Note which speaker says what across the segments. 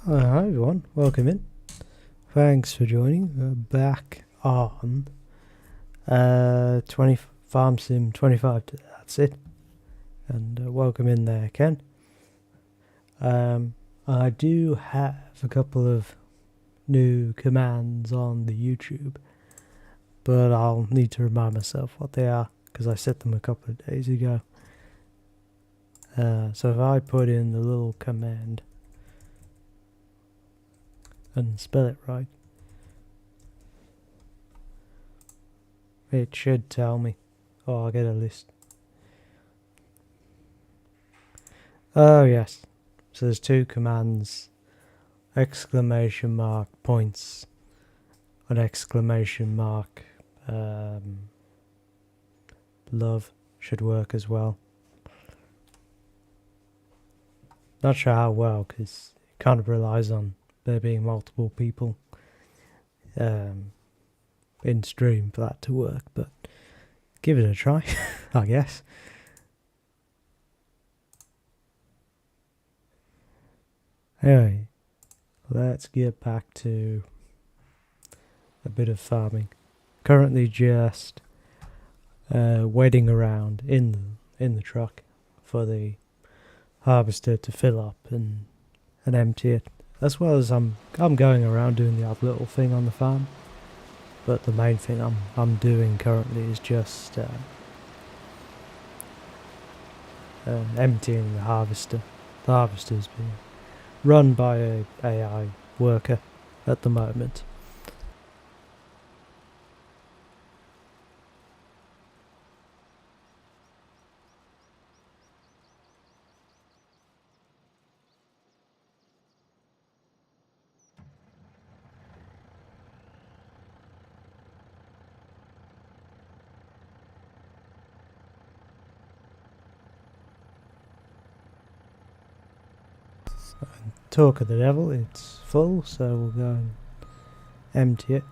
Speaker 1: Hi everyone, welcome in. Thanks for joining. We're back on 20 Farm Sim 25. That's it. And welcome in there, Ken. I do have a couple of new commands on the YouTube, but I'll need to remind myself what they are because I set them a couple of days ago. So if I put in the little command and spell it right, it should tell me. Oh, I'll get a list. Oh yes, so there's two commands, exclamation mark points, an exclamation mark love should work as well. Not sure how well because it kind of relies on there being multiple people in stream for that to work, but give it a try, I guess. Anyway, let's get back to a bit of farming. Currently just waiting around in the truck for the harvester to fill up and empty it, as well as I'm going around doing the odd little thing on the farm, but the main thing I'm doing currently is just emptying the harvester. The harvester's being run by a AI worker at the moment. Talk of the devil, it's full, so we'll go and empty it.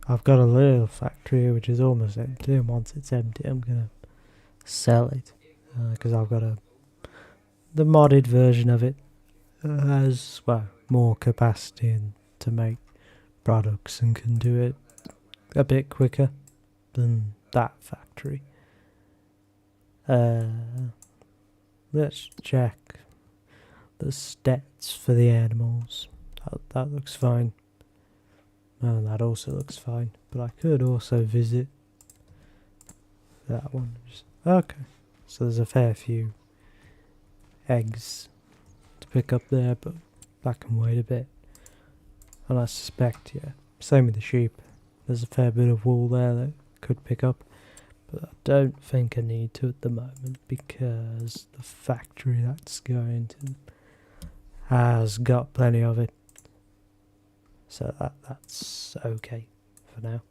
Speaker 1: I've got a little factory which is almost empty, and once it's empty I'm gonna sell it because I've got the modded version of it has more capacity and to make products and can do it a bit quicker than that factory. Let's check the stats for the animals. That looks fine. That also looks fine, but I could also visit that one. Okay, so there's a fair few eggs to pick up there, but that can wait a bit. And I suspect, yeah, same with the sheep. There's a fair bit of wool there that could pick up, but I don't think I need to at the moment because the factory that's going to has got plenty of it. So that's okay for now.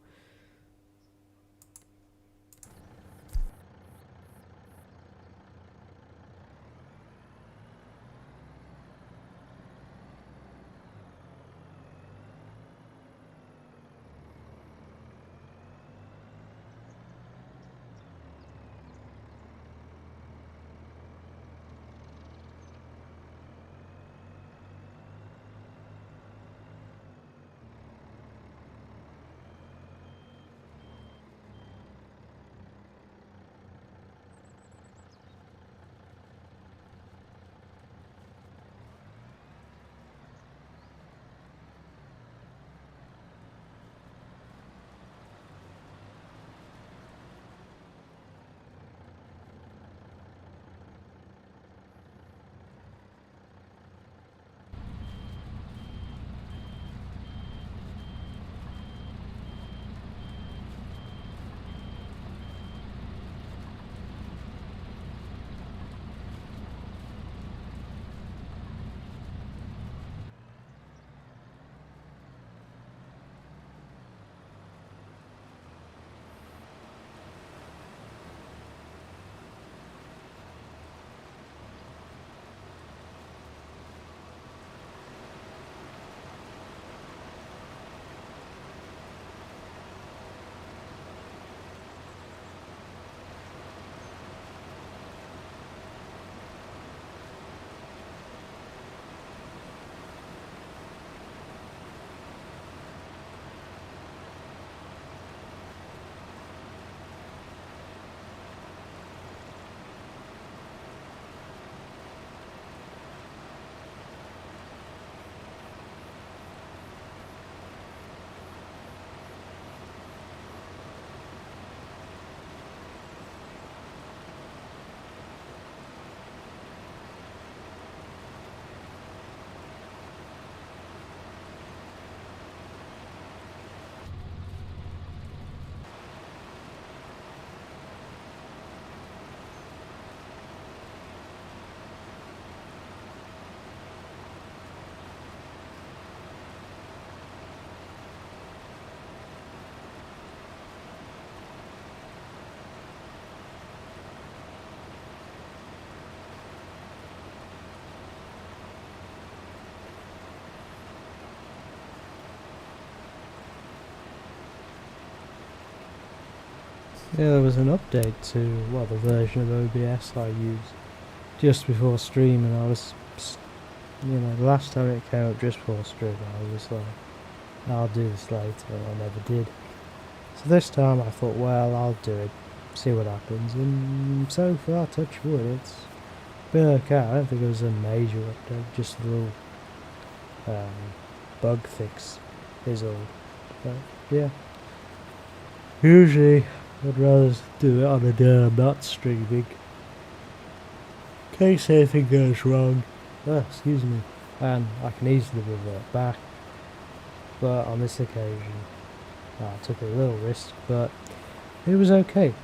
Speaker 1: Yeah, there was an update to, well, the version of OBS I used just before stream, and I was, the last time it came up just before stream, I was like, I'll do this later, and I never did. So this time I thought, well, I'll do it, see what happens, and so far, touch wood, it's been okay. I don't think it was a major update, just a little bug fix is all. But yeah, usually I'd rather do it on a day I'm not streaming, in case anything goes wrong. Excuse me. And I can easily revert back. But on this occasion, I took a little risk, but it was okay.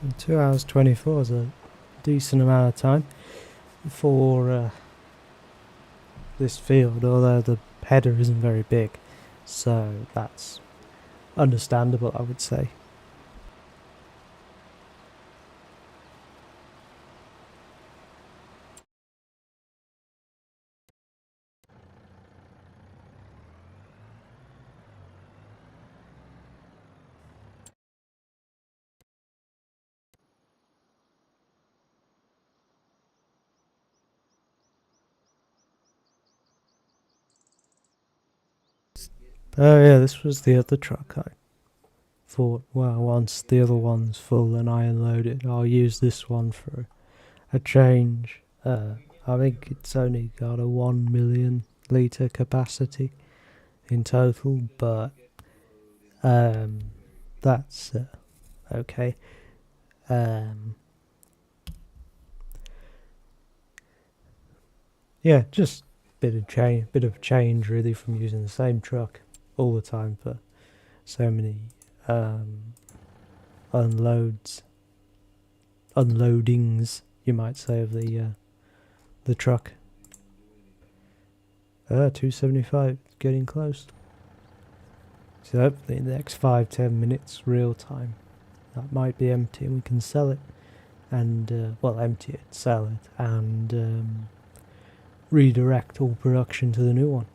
Speaker 1: And 2 hours 24 is a decent amount of time for this field, although the header isn't very big. So that's understandable, I would say. Oh yeah, this was the other truck. I thought, well, once the other one's full and I unload it, I'll use this one for a change. I think it's only got a 1 million litre capacity in total, but that's okay. Um, yeah, just bit of change really from using the same truck all the time for so many um, unloads, unloadings, you might say, of the truck. 275, getting close. So hopefully in the next 5-10 minutes, real time, that might be empty and we can sell it. And, well, empty it, sell it, and redirect all production to the new one.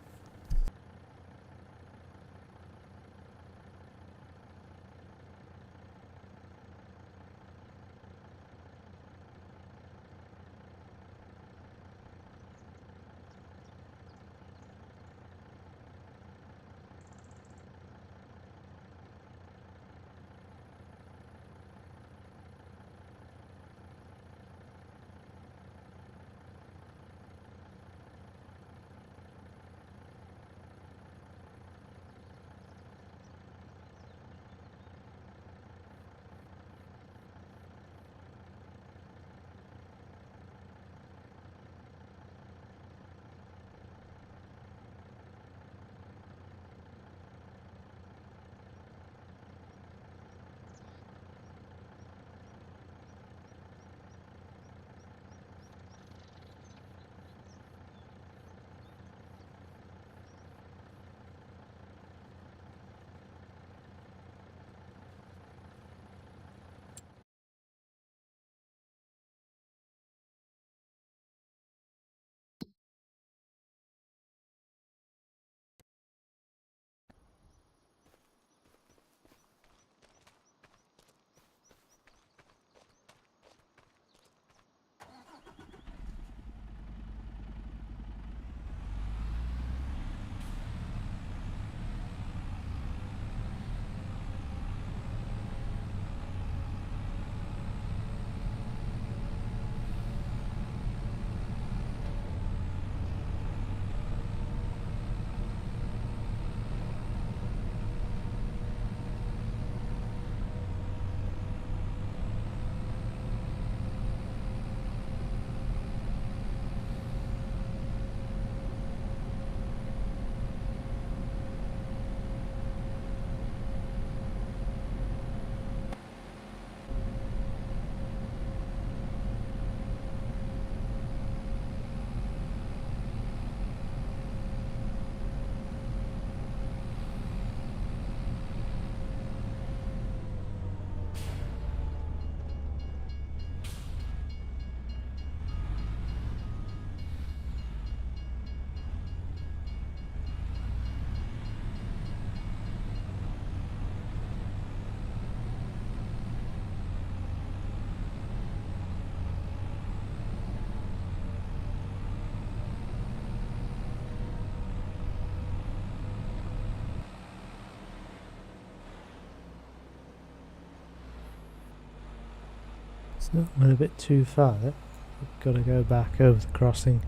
Speaker 1: It's not went a bit too far there. I've got to go back over the crossing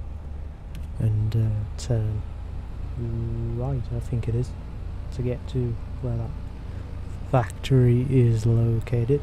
Speaker 1: and turn right, I think it is, to get to where that factory is located.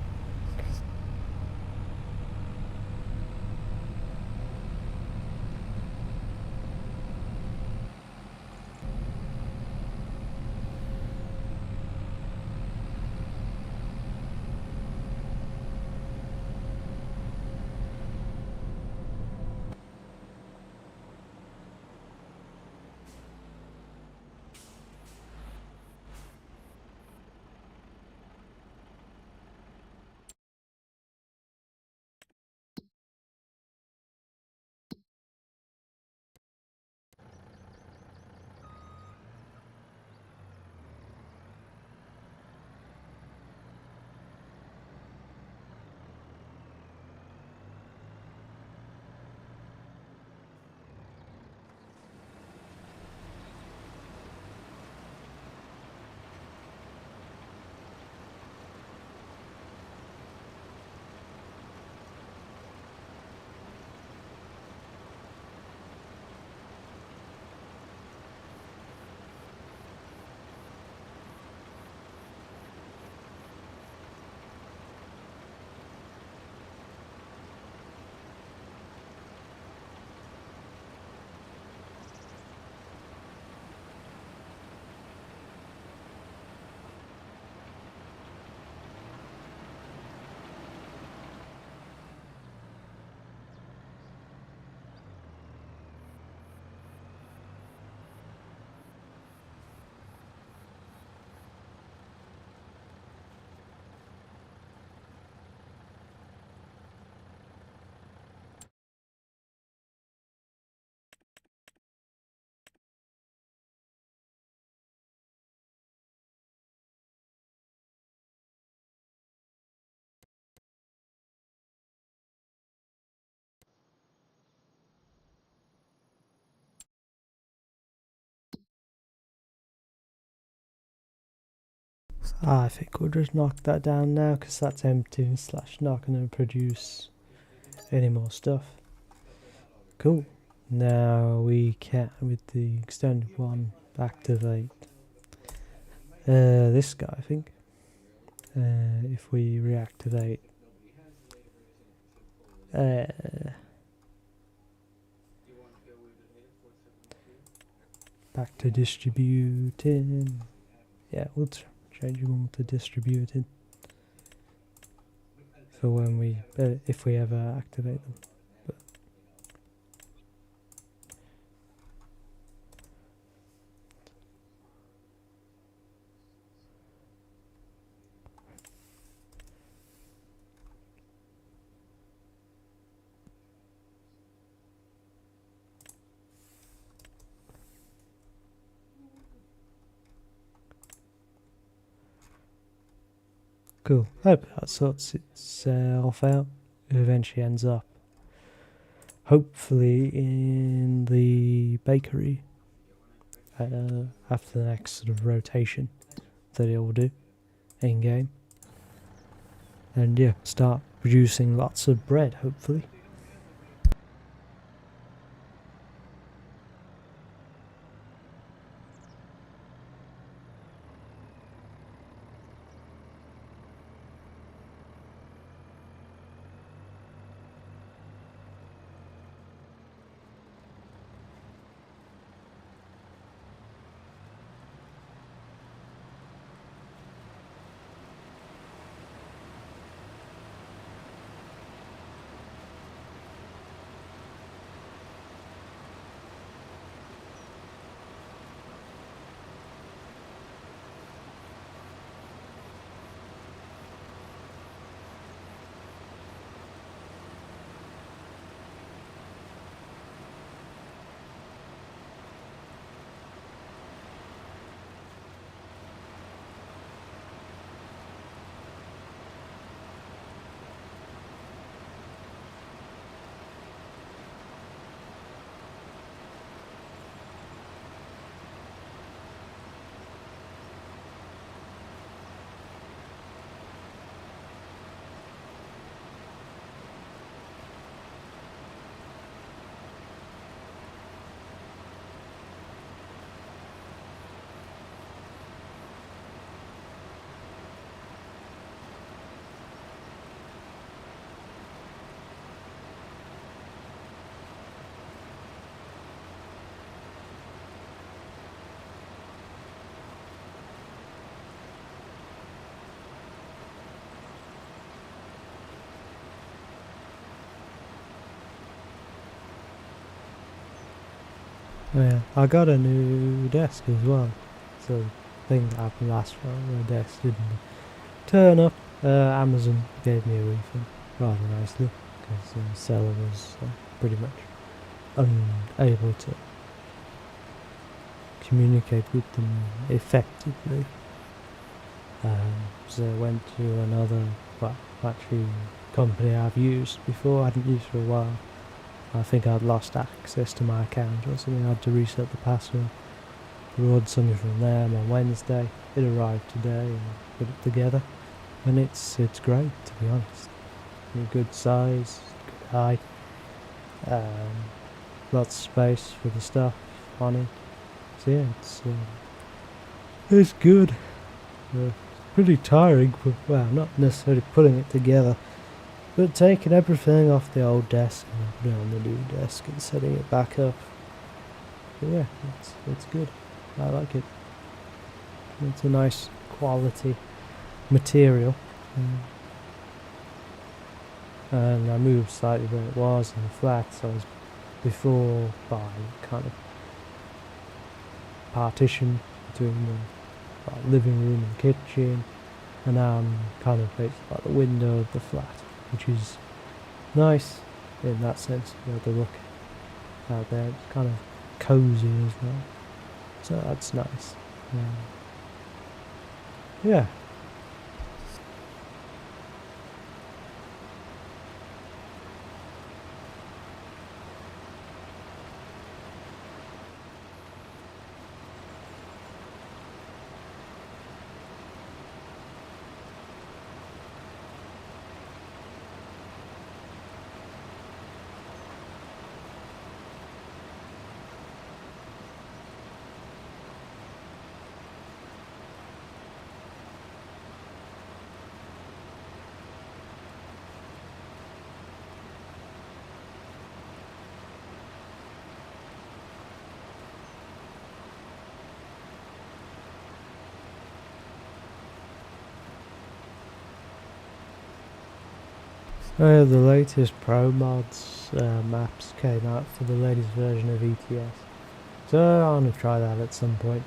Speaker 1: I think we'll just knock that down now because that's empty / not going to produce any more stuff. Cool. Now we can, with the extended one, activate this guy, I think. If we reactivate back to distributing. Yeah, we'll change them all to distributed for when we, if we ever activate them. But cool. I hope that sorts itself out. It eventually ends up, hopefully, in the bakery after the next sort of rotation that it will do in game. And yeah, start producing lots of bread, hopefully. Yeah, I got a new desk as well. So the thing that happened last time, the desk didn't turn up. Amazon gave me a refund rather nicely because the seller was pretty much unable to communicate with them effectively. So I went to another, well, actually company I've used before, I hadn't used for a while. I think I'd lost access to my account or something. I had to reset the password. We ordered something from them on Wednesday. It arrived today and I put it together. And it's great, to be honest. Good size, good height. Lots of space for the stuff on it. So yeah, it's good. Pretty tiring, but, well, not necessarily putting it together. But taking everything off the old desk and putting it on the new desk and setting it back up. But yeah, it's good. I like it. It's a nice quality material. And I moved slightly where it was in the flat, so I was before by kind of partition between the living room and kitchen, and now I'm kind of facing by the window of the flat, which is nice in that sense, to be able to look out there. It's kind of cozy as well, so that's nice. Yeah. The latest Pro Mods maps came out for the latest version of ETS. So I want to try that at some point.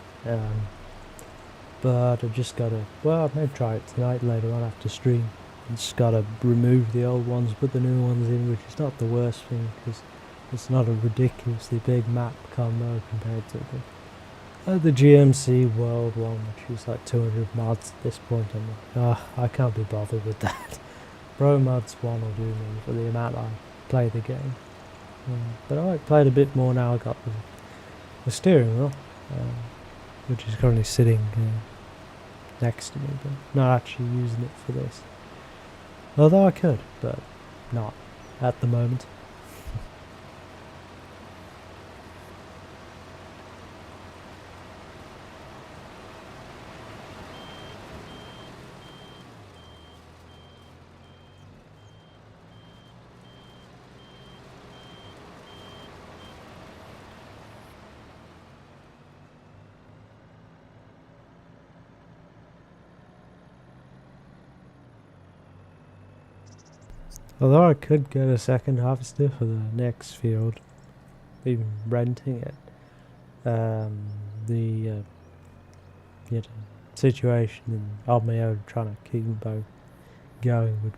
Speaker 1: But I've just got to, well, I may try it tonight later on after stream. I've just got to remove the old ones, put the new ones in, which is not the worst thing because it's not a ridiculously big map combo compared to the GMC World one, which is like 200 mods at this point. I'm like, I can't be bothered with that. Pro Mods 1 will do me for the amount I play the game. But I played a bit more now. I got the steering wheel, which is currently sitting next to me, but not actually using it for this. Although I could, but not at the moment. Although I could get a second harvester for the next field, even renting it, the situation on my own trying to keep them both going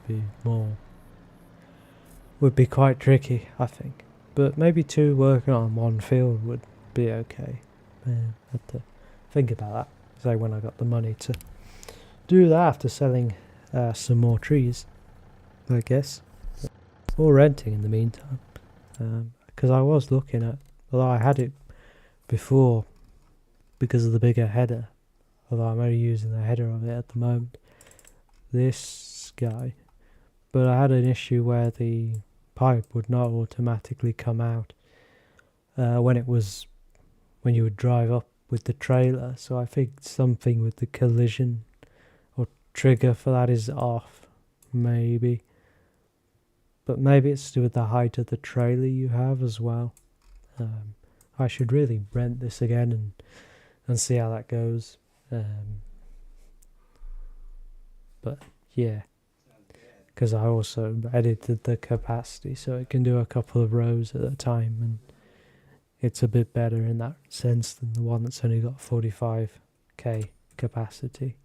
Speaker 1: would be quite tricky, I think. But maybe two working on one field would be okay. Have to think about that. Say when I got the money to do that after selling some more trees, I guess. Or renting in the meantime, because I was looking at, although I had it before because of the bigger header, although I'm only using the header of it at the moment, this guy, but I had an issue where the pipe would not automatically come out when you would drive up with the trailer, so I think something with the collision or trigger for that is off, maybe. But maybe it's to do with the height of the trailer you have as well. I should really rent this again and see how that goes. But yeah, because I also edited the capacity so it can do a couple of rows at a time, and it's a bit better in that sense than the one that's only got 45k capacity.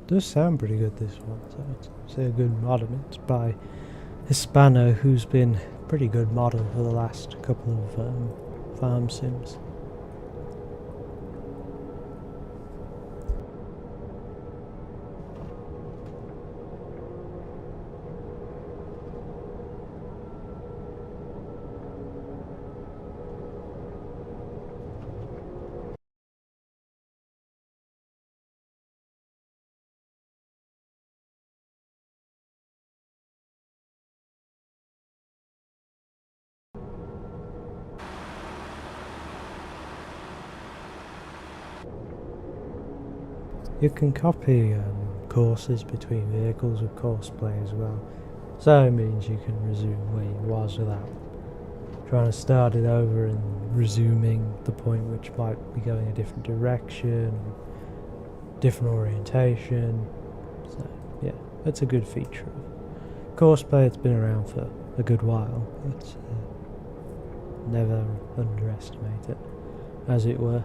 Speaker 1: Does sound pretty good, this one, so it's a good mod. It's by Hispano, who's been a pretty good model for the last couple of farm sims. You can copy courses between vehicles with courseplay as well, so it means you can resume where you was without trying to start it over and resuming the point which might be going a different direction, different orientation. So yeah, that's a good feature of courseplay. It's been around for a good while, but never underestimate it, as it were.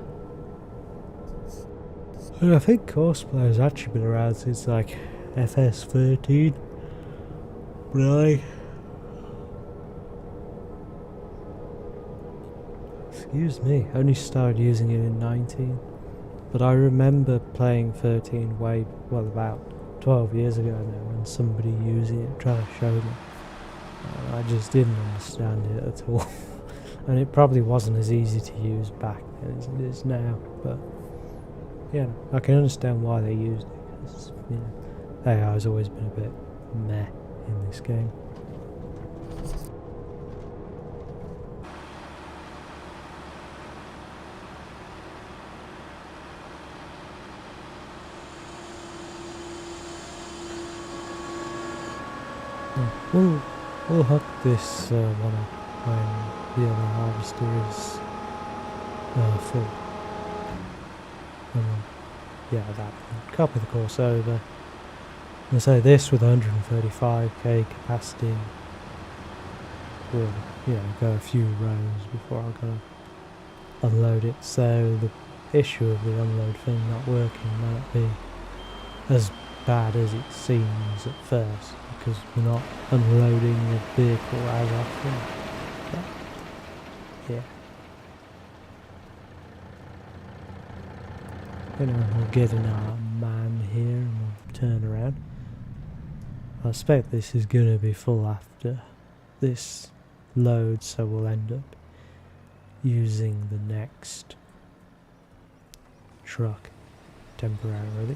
Speaker 1: And I think courseplay has actually been around since like FS13, but excuse me, only started using it in 19, but I remember playing 13 about 12 years ago now, and somebody using it trying to show me. I just didn't understand it at all. And it probably wasn't as easy to use back then as it is now, but yeah, I can understand why they used it, because, you know, AI has always been a bit meh in this game. Yeah, we'll hook this one up when the other harvester is full. And yeah, that copy the course over. And so this with 135k capacity will, you know, go a few rows before I gotta unload it. So the issue of the unload thing not working might not be as bad as it seems at first, because we're not unloading the vehicle as often. But yeah. Anyway, we'll get in our man here and we'll turn around. I expect this is going to be full after this load, so we'll end up using the next truck temporarily.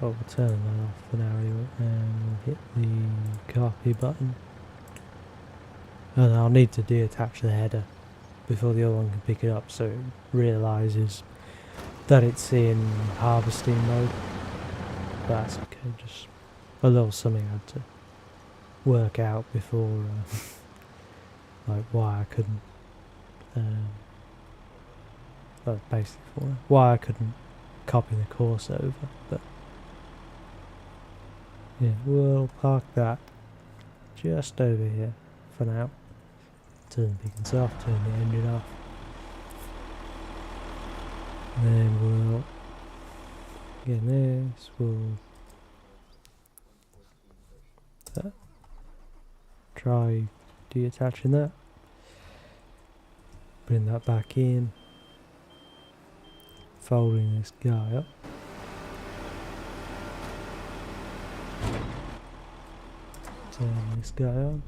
Speaker 1: Oh, we'll turn that off for now anyway, and we'll hit the copy button. And I'll need to deattach the header before the other one can pick it up, so it realises that it's in harvesting mode. That's okay, just a little something I had to work out before, like why I couldn't, basically why I couldn't copy the course over, but yeah, we'll park that just over here for now. Turn the beacons off, turn the engine off. And then we'll get this, we'll try deattaching that. Bring that back in. Folding this guy up. Turn this guy on.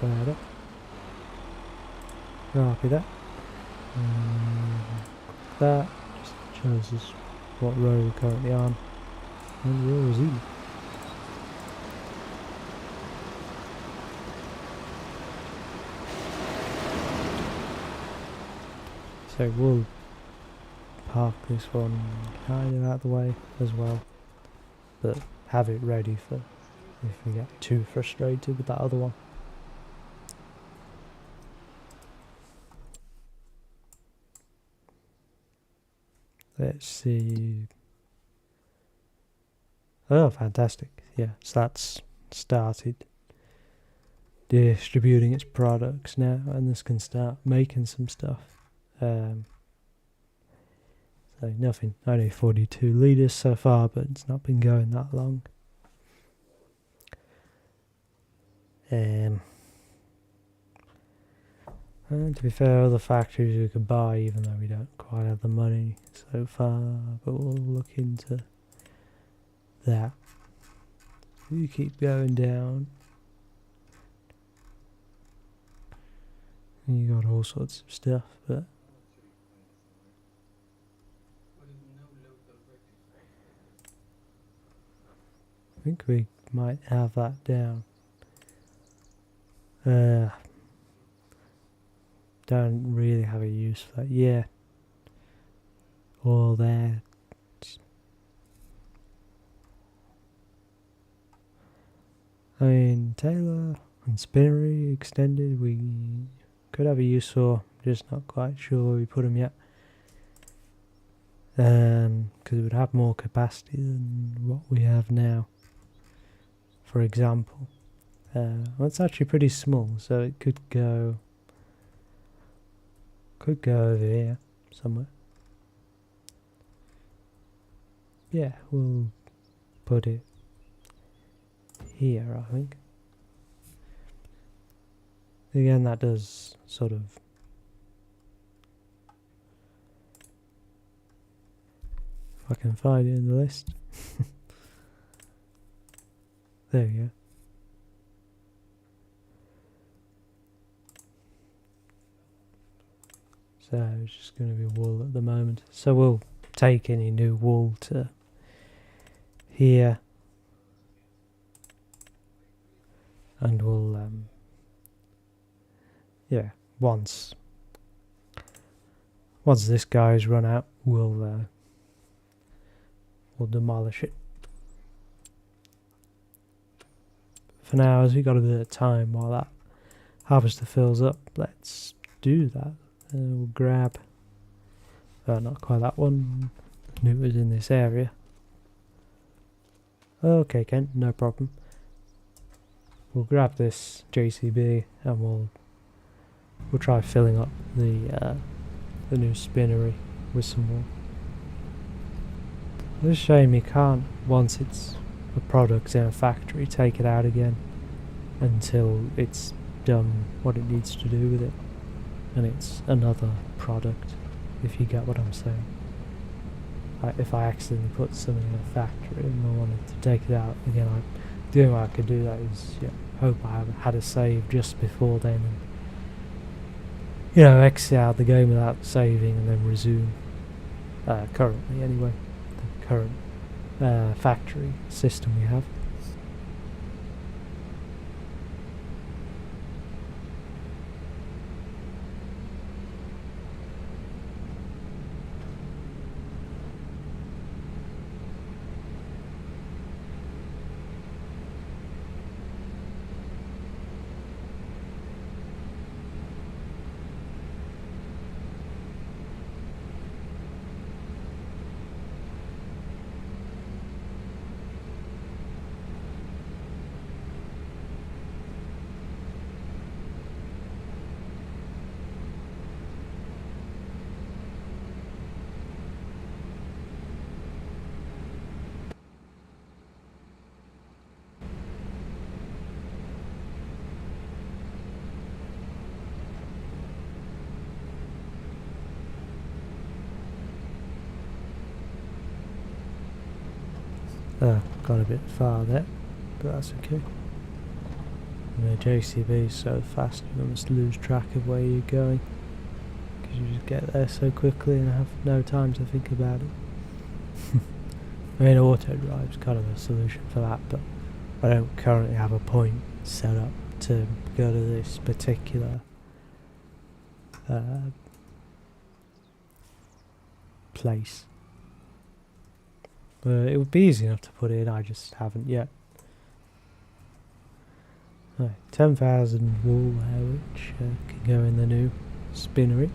Speaker 1: That up. Copy that. That just shows us what row we're currently on. And where is he? So we'll park this one kind of out of the way as well, but have it ready for if we get too frustrated with that other one. Let's see. Oh, fantastic. Yeah, so that's started distributing its products now, and this can start making some stuff. So nothing, only 42 litres so far, but it's not been going that long. And to be fair, other factories we could buy, even though we don't quite have the money so far, but we'll look into that. You keep going down. And you got all sorts of stuff, but I think we might have that down. Don't really have a use for that. Yeah. All there. I mean, Taylor and Spinnery extended, we could have a use for, just not quite sure where we put them yet. Because it would have more capacity than what we have now. For example, well, it's actually pretty small, so it could go over here somewhere. Yeah, we'll put it here, I think. Again, that does sort of If I can find it in the list. There we go. So it's just going to be wool at the moment. So we'll take any new wool to here. And we'll, yeah, once this guy's run out, we'll demolish it. For now, as we got a bit of time while that harvester fills up, let's do that. We'll grab, not quite that one. I knew it was in this area. Okay, Ken, no problem. We'll grab this JCB and we'll try filling up the new spinnery with some wool. It's a shame you can't, once it's a product in a factory, take it out again until it's done what it needs to do with it, and it's another product, if you get what I'm saying. If I accidentally put something in a factory and I wanted to take it out again, the only way I could do that is hope I had a save just before then, and exit out the game without saving and then resume. Currently anyway, the current factory system we have. Got a bit far there, but that's okay. And the JCB is so fast you almost lose track of where you're going, because you just get there so quickly and have no time to think about it. I mean, auto drive's kind of a solution for that, but I don't currently have a point set up to go to this particular place. But it would be easy enough to put in, I just haven't yet. Right, 10,000 wool there, which can go in the new spinnery.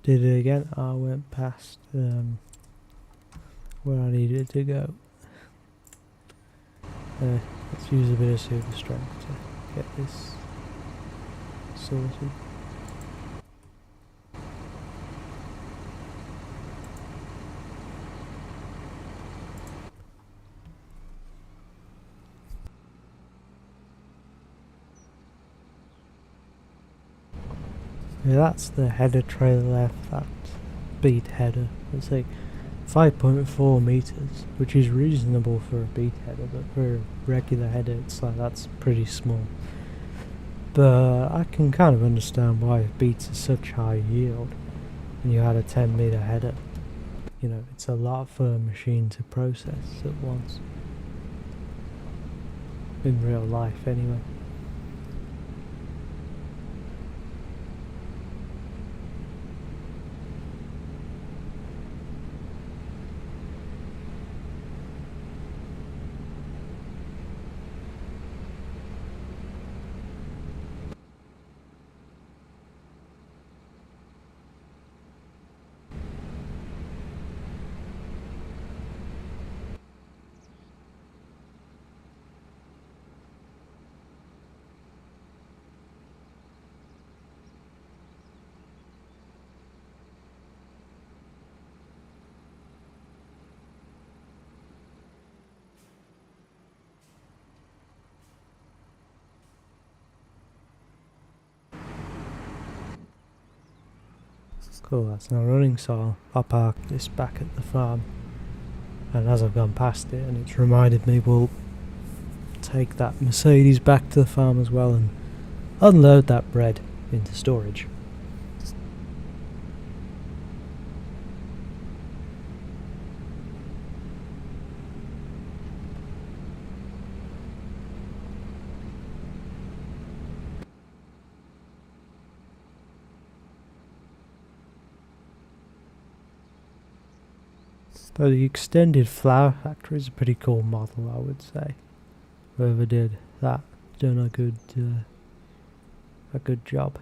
Speaker 1: Did it again. I went past where I needed to go. Let's use a bit of super strength to get this sorted. Yeah, that's the header trailer left, that beet header. It's like 5.4 meters, which is reasonable for a beet header, but for a regular header it's like that's pretty small. But I can kind of understand why beets are such high yield and you had a 10 meter header. It's a lot for a machine to process at once. In real life anyway. Cool, that's now running, so I'll park this back at the farm. And as I've gone past it, and it's reminded me, we'll take that Mercedes back to the farm as well and unload that bread into storage. But the extended flour factory is a pretty cool model, I would say. Whoever did that done a good job.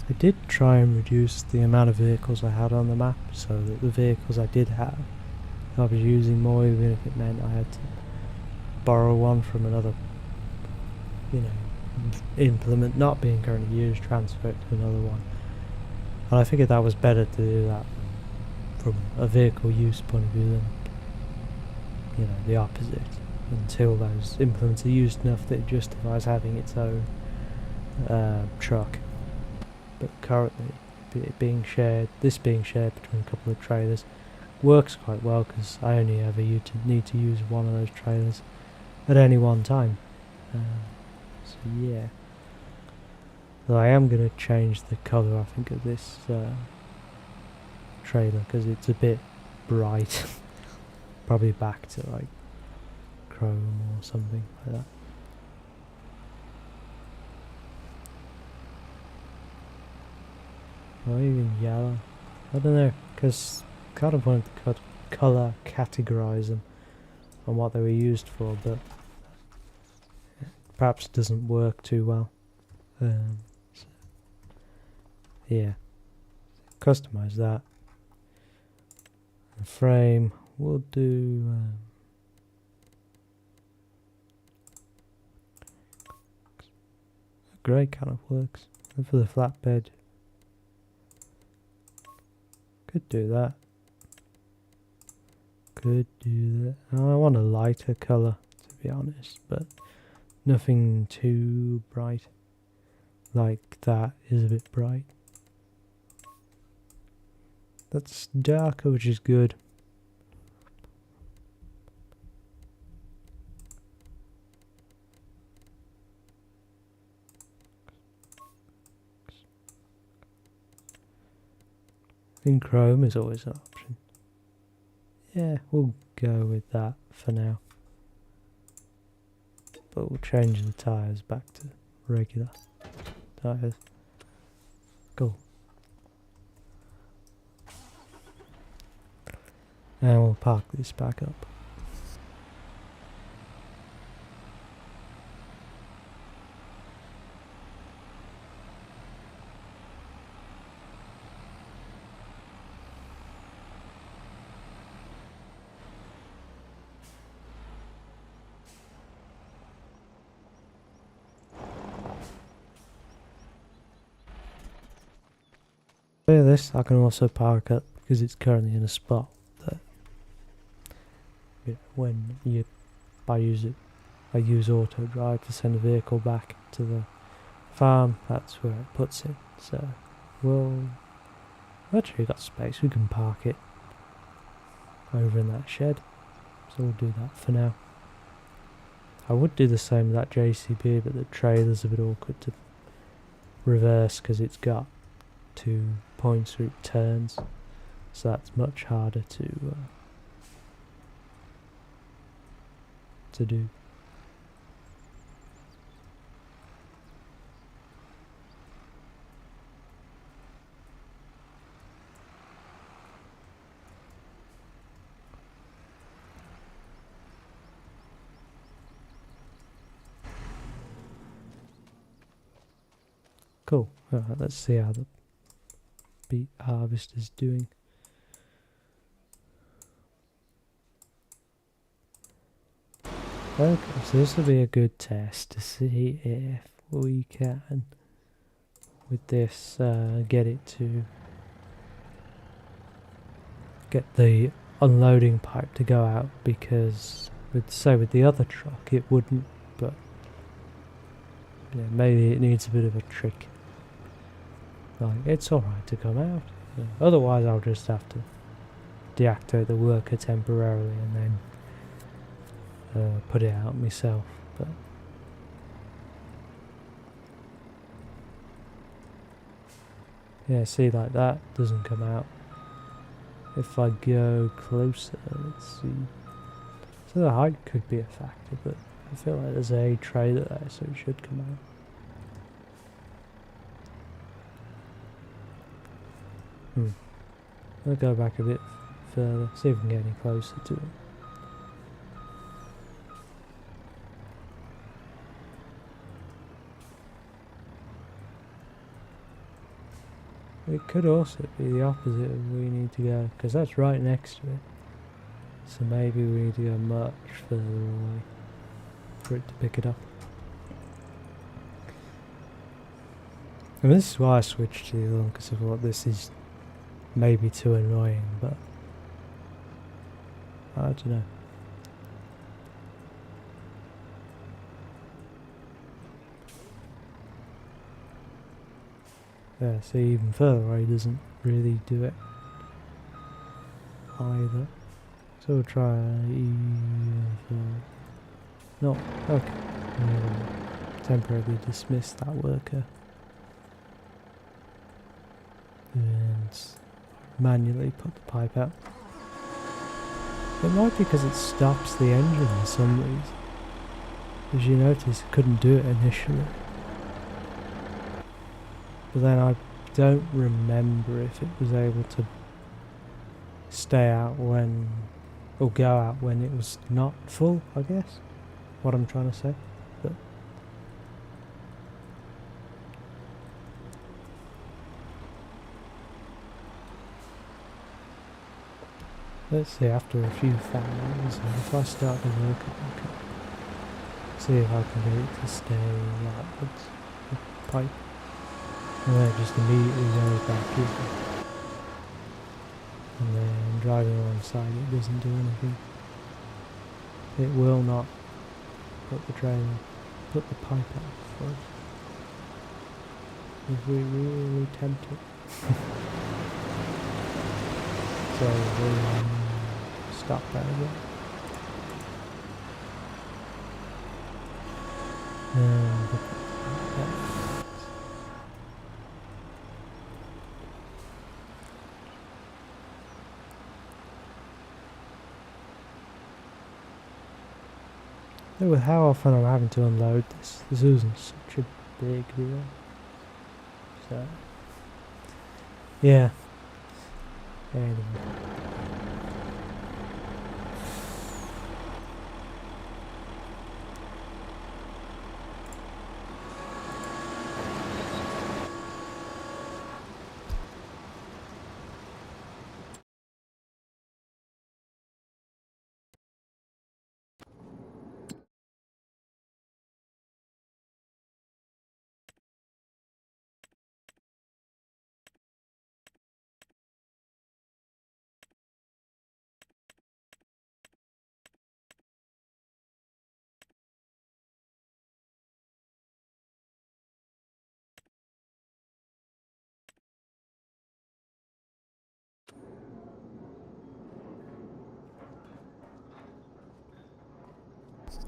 Speaker 1: I did try and reduce the amount of vehicles I had on the map, so that the vehicles I did have, I was using more, even if it meant I had to borrow one from another, implement not being currently used, transfer it to another one. And I figured that was better to do that from a vehicle use point of view than, the opposite, until those implements are used enough that it justifies having its own truck. But currently, this being shared between a couple of trailers, works quite well because I only ever need to use one of those trailers at any one time. So yeah. Though I am going to change the colour, I think, of this trailer because it's a bit bright. Probably back to like chrome or something like that. Or even yellow. I don't know, because I kind of wanted to colour categorise them on what they were used for, but perhaps it doesn't work too well. So yeah, customise that. The frame, we'll do grey kind of works. And for the flatbed, could do that. Could do that. Oh, I want a lighter colour, to be honest, but nothing too bright. Like that is a bit bright. That's darker, which is good. In chrome is always an option. Yeah, we'll go with that for now. But we'll change the tyres back to regular tyres. Cool. And we'll park this back up. For this, I can also park up because it's currently in a spot that when I use auto drive to send a vehicle back to the farm, that's where it puts it. So we've actually got space, we can park it over in that shed. So we'll do that for now. I would do the same with that JCB, but the trailer's a bit awkward to reverse because it's got 2 points where it turns. So that's much harder to do. Cool. Alright, let's see how the beet harvest is doing. Okay, so this will be a good test to see if we can, with this, get the unloading pipe to go out, because with the other truck it wouldn't, but yeah, maybe it needs a bit of a trick. Like, it's alright to come out. Yeah. Otherwise I'll just have to deactivate the worker temporarily and then put it out myself. But yeah, see, like that doesn't come out. If I go closer, let's see. So the height could be a factor, but I feel like there's a trailer there, so it should come out. I'll go back a bit further, see if we can get any closer to it. It could also be the opposite of where we need to go, because that's right next to it. So maybe we need to go much further away for it to pick it up. And this is why I switched to the other one, because I thought this is maybe too annoying, but I don't know. Yeah, see, even further away doesn't really do it either. So we'll try no, okay. Temporarily dismiss that worker. And manually put the pipe out. It might be because it stops the engine for some reason. As you notice, it couldn't do it initially. But then I don't remember if it was able to stay out when, or go out when it was not full, I guess. What I'm trying to say. But let's see, after a few fires, if I start the work back up, see if I can get it to stay outwards, the pipe. And then it just immediately goes back in. And then driving alongside it doesn't do anything. It will not put the pipe out for us. If we really tempt it. So we'll stop that again. And with how often I'm having to unload this isn't such a big deal. So, yeah. Anyway.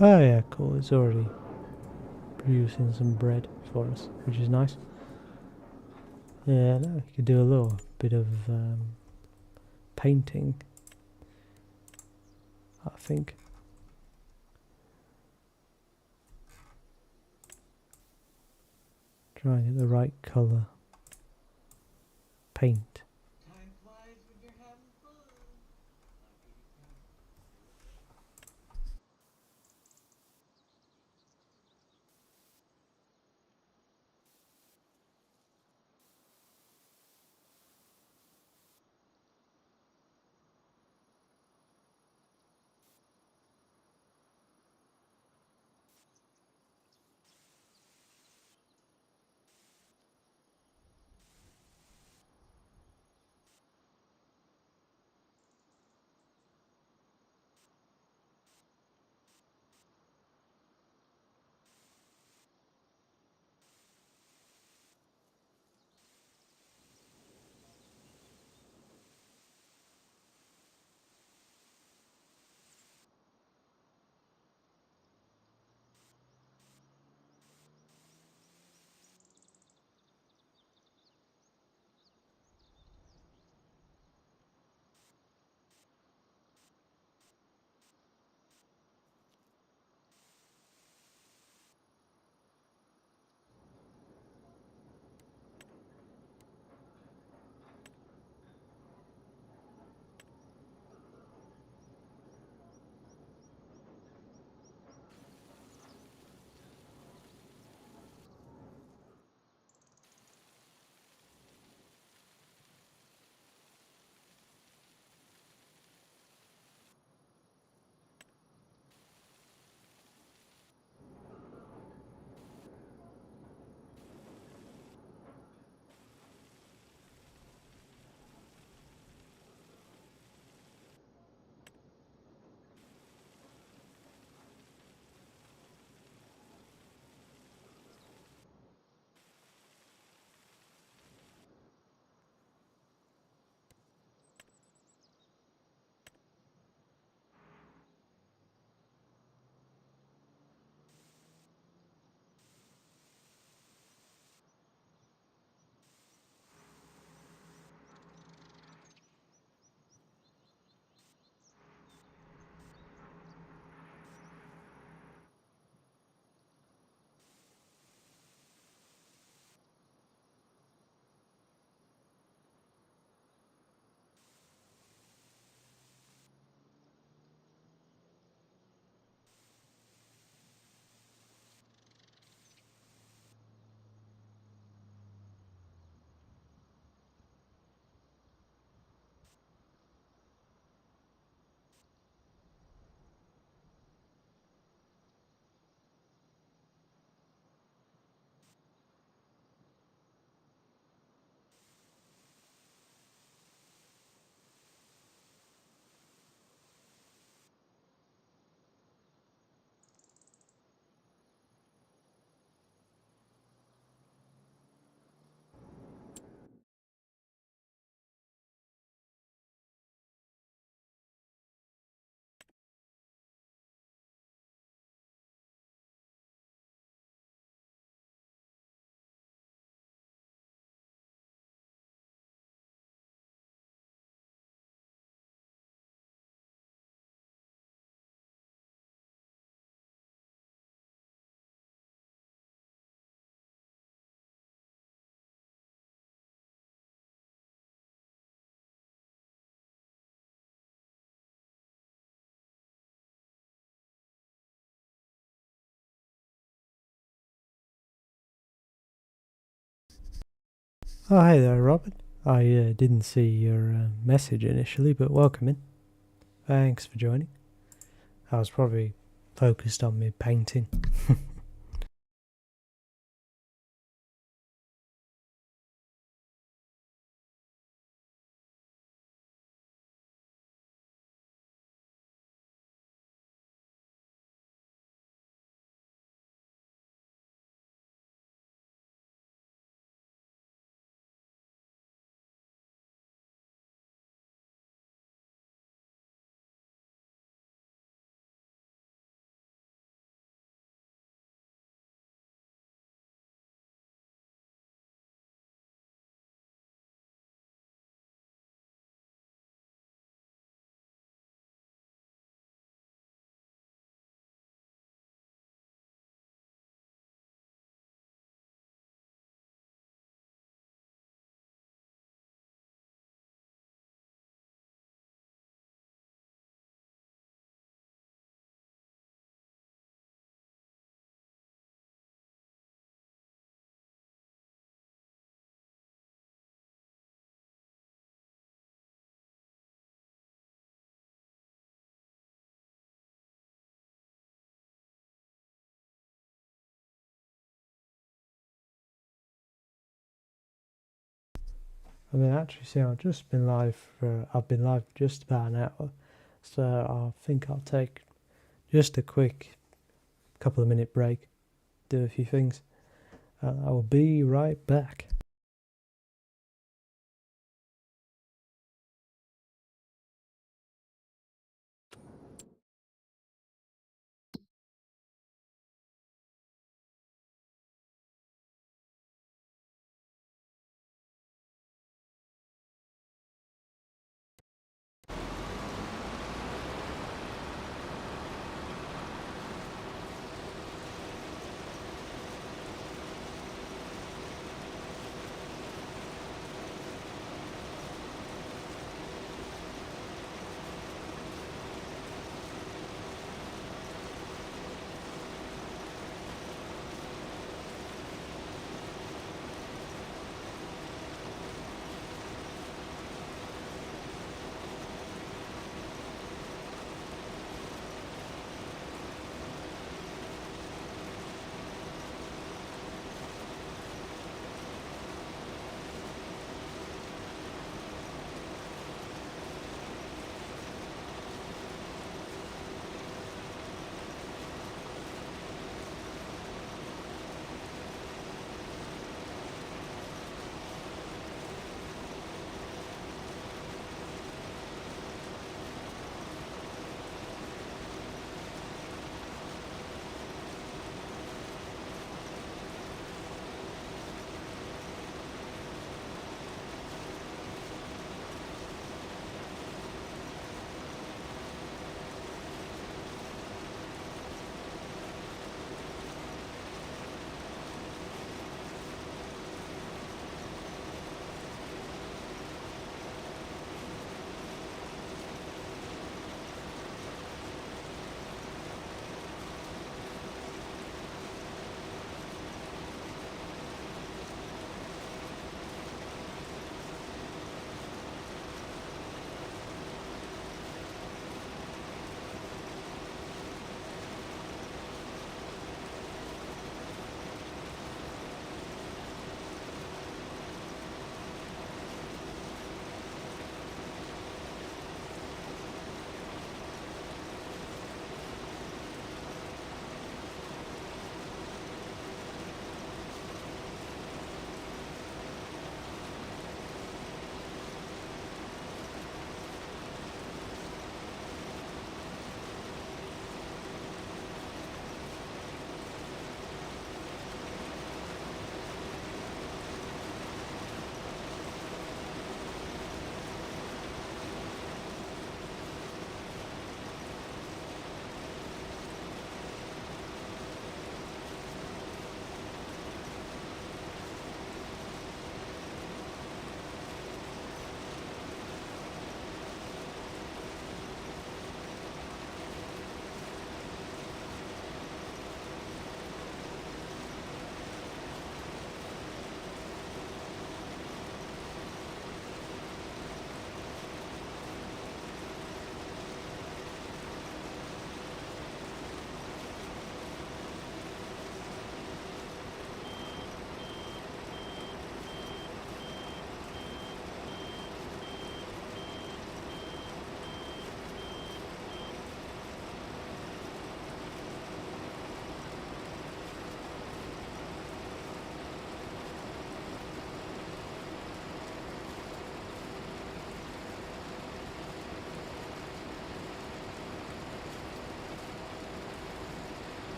Speaker 1: Oh yeah, cool. It's already producing some bread for us, which is nice. Yeah, no, you could do a little bit of painting, I think. Try and get the right colour. Paint. Oh, hey there, Robert. I didn't see your message initially, but welcome in. Thanks for joining. I was probably focused on me painting. I mean, actually, see, I've been live for just about an hour, so I think I'll take just a quick couple of minute break, do a few things. I will be right back.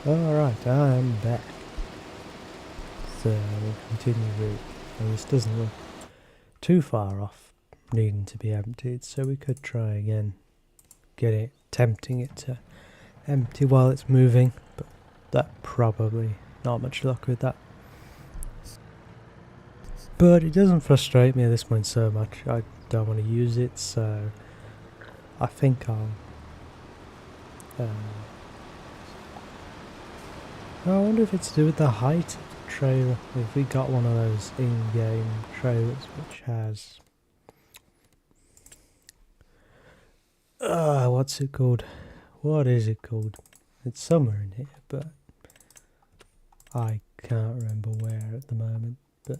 Speaker 1: Alright, I am back. So we'll continue route. And this doesn't look too far off needing to be emptied, so we could try again. Tempting it to empty while it's moving, but that probably not much luck with that. But it doesn't frustrate me at this point so much. I don't want to use it, so I think I'll I wonder if it's to do with the height of the trailer. If we got one of those in-game trailers which has... what's it called? What is it called? It's somewhere in here, but I can't remember where at the moment. But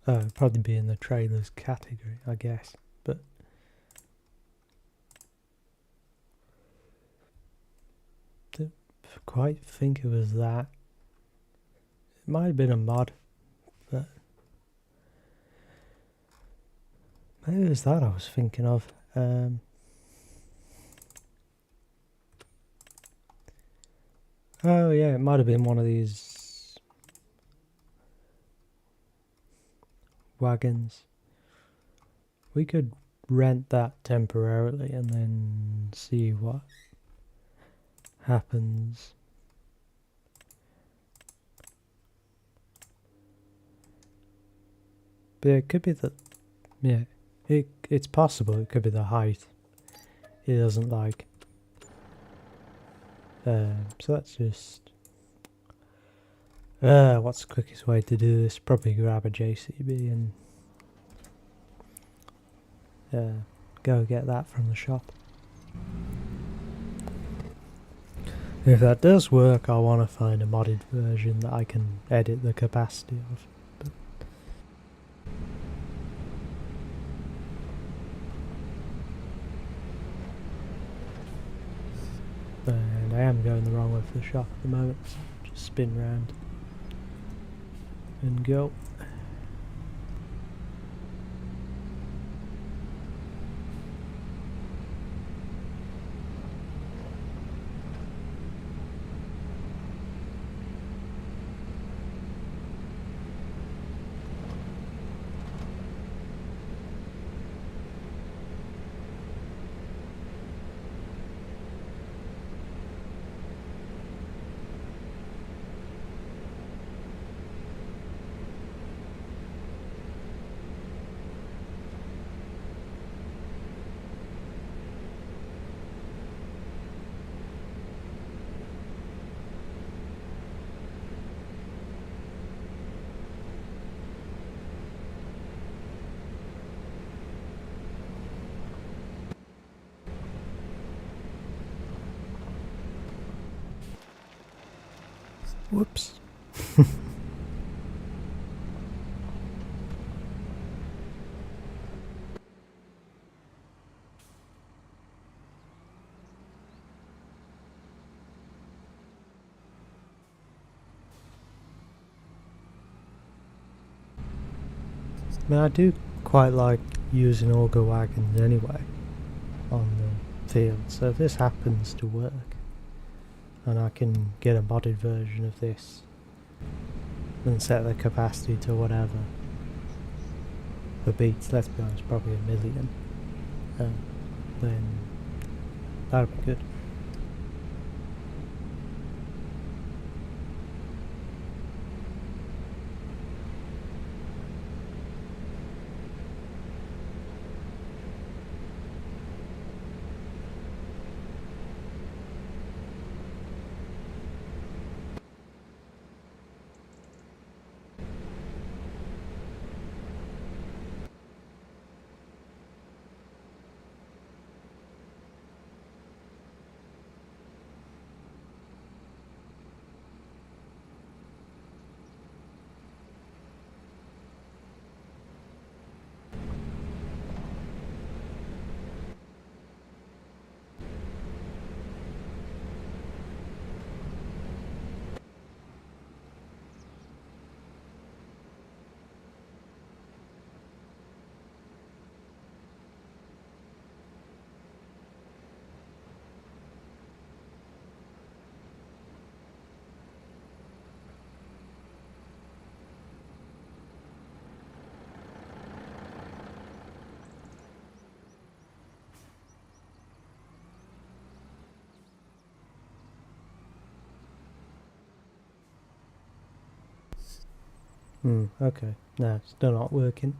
Speaker 1: it'd probably be in the trailers category, I guess. But didn't quite think it was that. It might have been a mod, but maybe it was that I was thinking of. Oh yeah, it might have been one of these wagons. We could rent that temporarily and then see what happens. But it could be that, yeah, it's possible it could be the height he doesn't like. So let's just... what's the quickest way to do this? Probably grab a JCB and go get that from the shop. If that does work, I want to find a modded version that I can edit the capacity of. And I am going the wrong way for the shop at the moment, so just spin round and go. Whoops. I mean, I do quite like using auger wagons anyway on the field, so if this happens to work and I can get a modded version of this and set the capacity to whatever for beets, let's be honest, probably 1 million, then that would be good. Okay. No, it's still not working.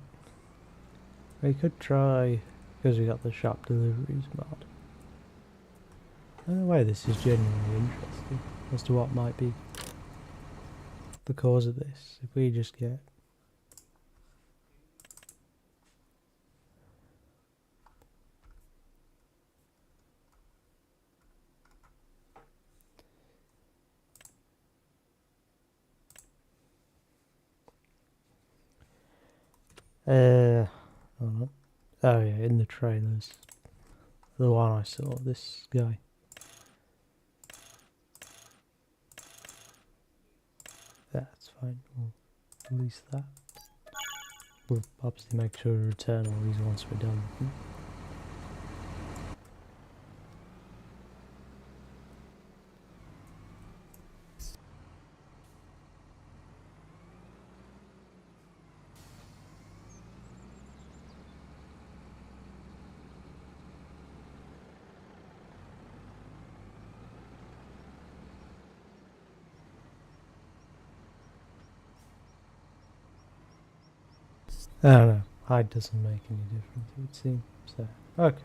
Speaker 1: We could try, because we got the shop deliveries mod. In a way, this is genuinely interesting as to what might be the cause of this. If we just get... hold on. Oh yeah, in the trailers. The one I saw, this guy. That's fine, we'll release that. We'll obviously make sure to return all these once we're done with them. I don't know, height doesn't make any difference, it would seem. So, okay.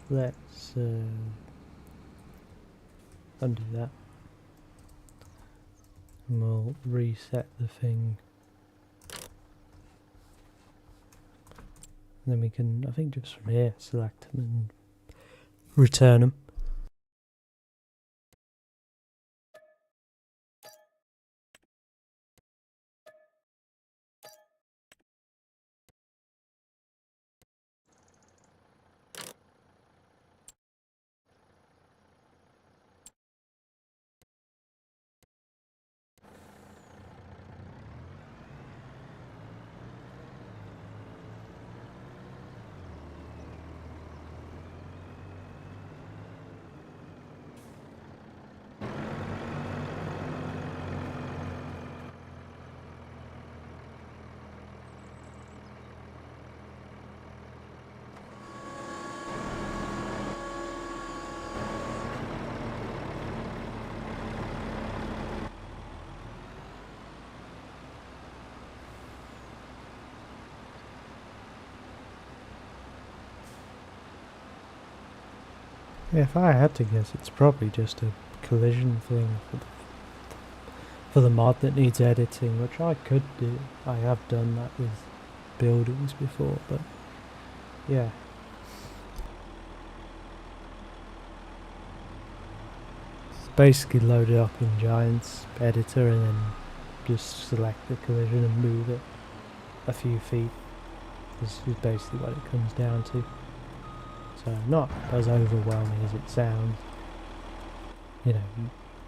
Speaker 1: Let's undo that. And we'll reset the thing. And then we can, I think just from here, select them and return them. Yeah, if I had to guess, it's probably just a collision thing for the mod that needs editing, which I could do. I have done that with buildings before, but yeah. Basically load it up in Giant's editor and then just select the collision and move it a few feet. This is basically what it comes down to. So not as overwhelming as it sounds, you know,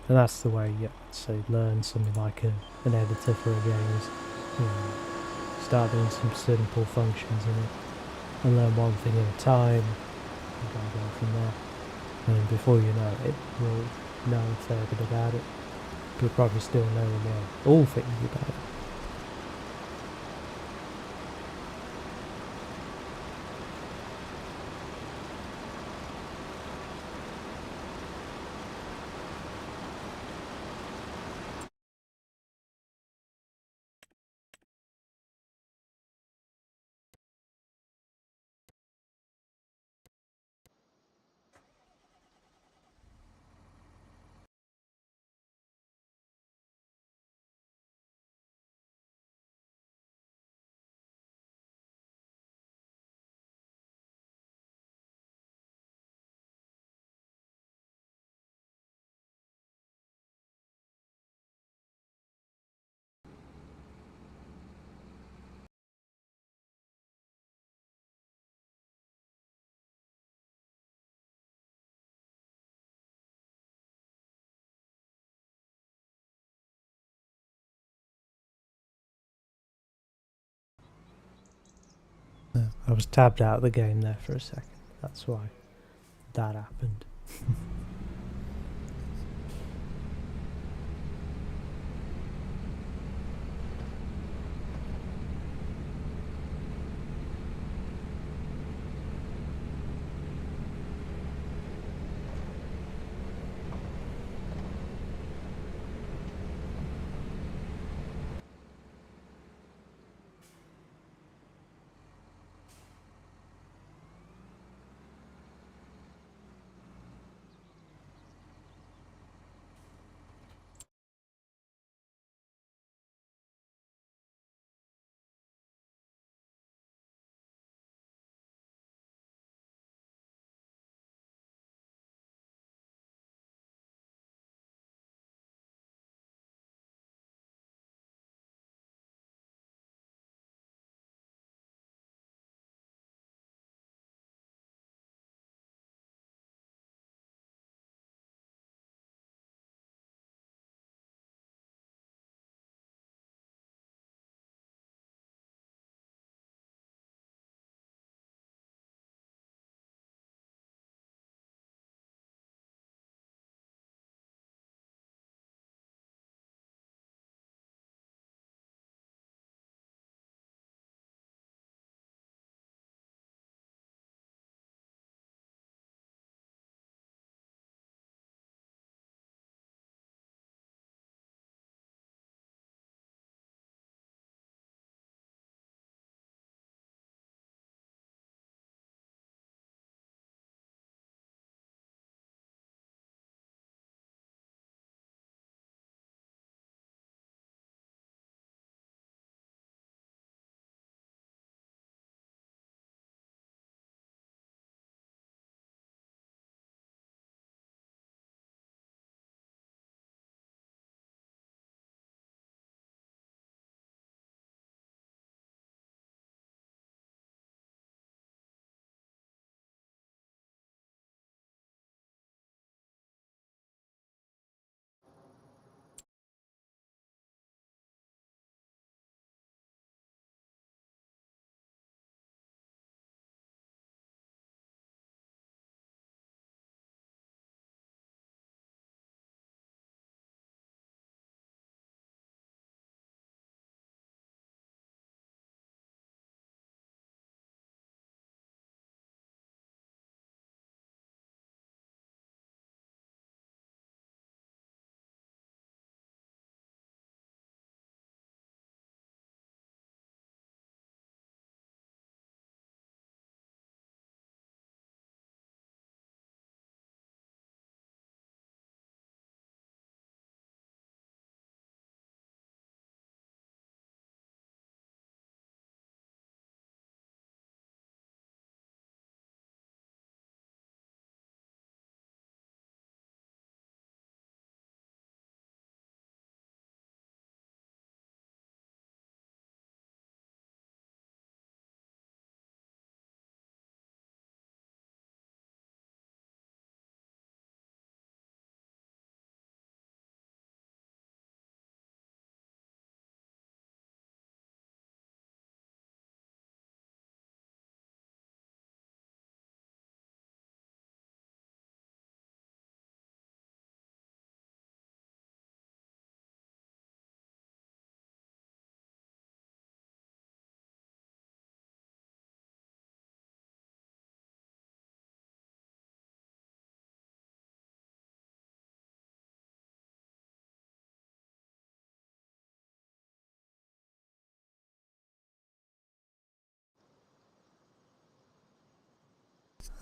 Speaker 1: and that's the way you say learn something like an editor for a game is, you know, start doing some simple functions in it and learn one thing at a time and go from there. And before you know it, you'll know a fair bit about it. You'll probably still know all things about it. I was tabbed out of the game there for a second. That's why that happened.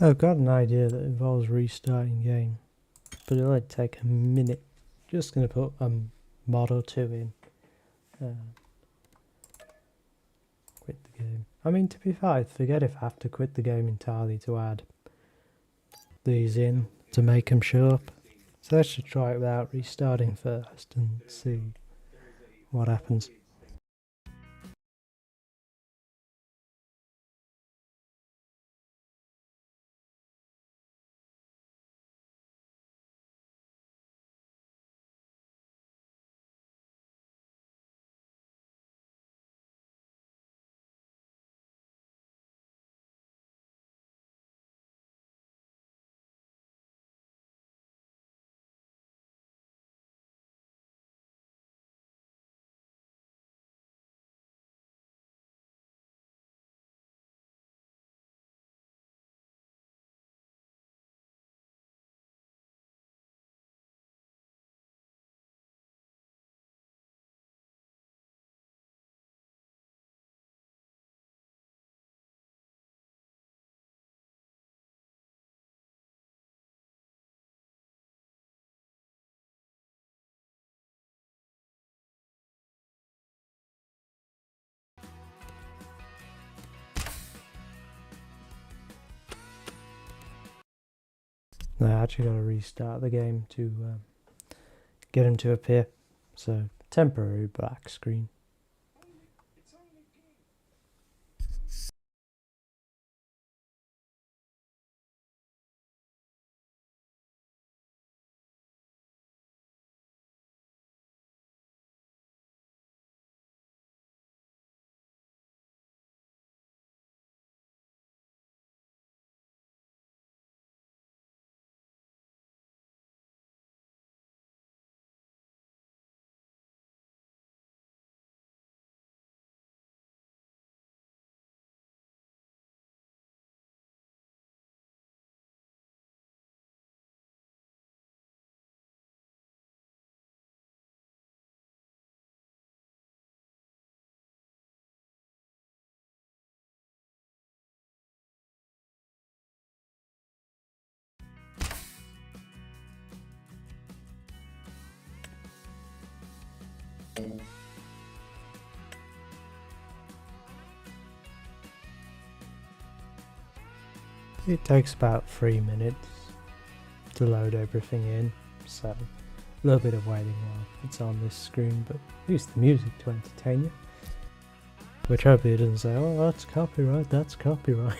Speaker 1: I've got an idea that involves restarting game, but it'll only take a minute. Just gonna put a mod or two in. Quit the game. I mean, to be fair, I forget if I have to quit the game entirely to add these in to make them show up. So let's just try it without restarting first and see what happens. No, I actually got to restart the game to get him to appear. So, temporary black screen. It takes about 3 minutes to load everything in, so a little bit of waiting while it's on this screen, but use the music to entertain you. Which hopefully it doesn't say, oh, that's copyright, that's copyright.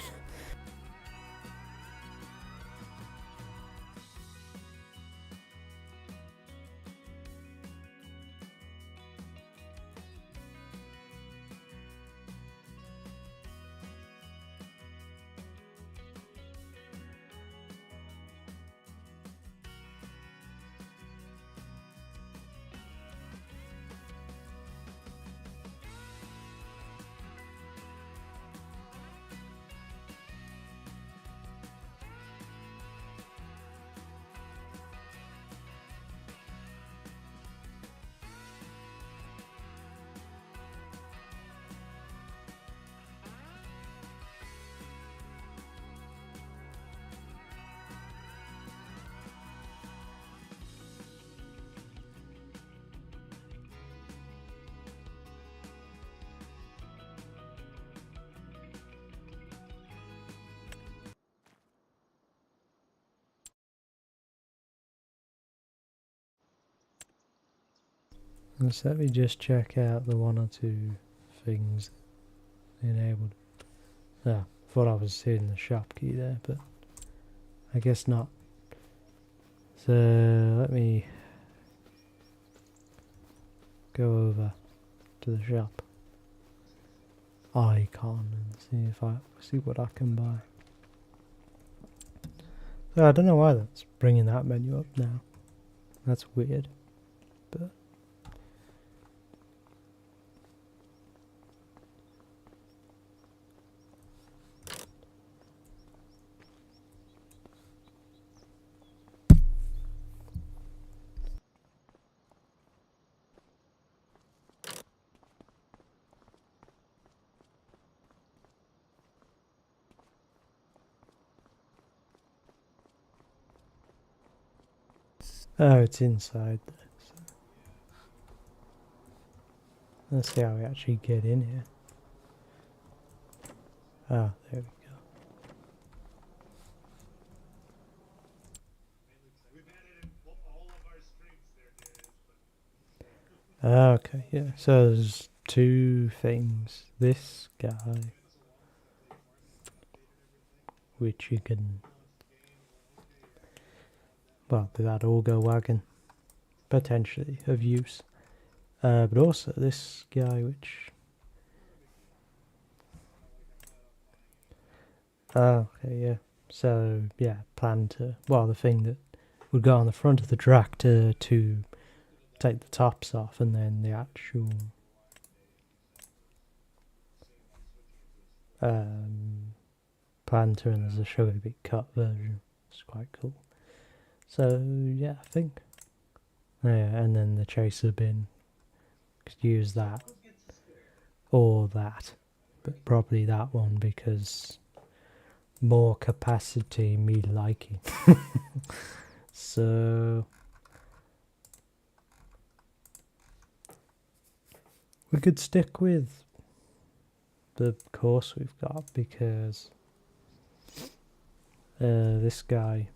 Speaker 1: Let's let me just check out the 1 or 2 things enabled. Ah, thought I was seeing the shop key there, but I guess not. So let me go over to the shop icon and see what I can buy. So I don't know why that's bringing that menu up now. That's weird, but Oh, it's inside there. So let's see how we actually get in here. Ah, there we go. Okay, yeah. So there's two things. This guy, which you can, well, that auger wagon, potentially of use. But also this guy, which, oh, okay, yeah. So yeah, planter. Well, the thing that would go on the front of the tractor to take the tops off, and then the actual planter, and there's a sugar beet cut version. It's quite cool. So yeah, I think. Yeah, and then the chaser bin, could use that or that, but probably that one because more capacity, me liking. So we could stick with the course we've got because this guy,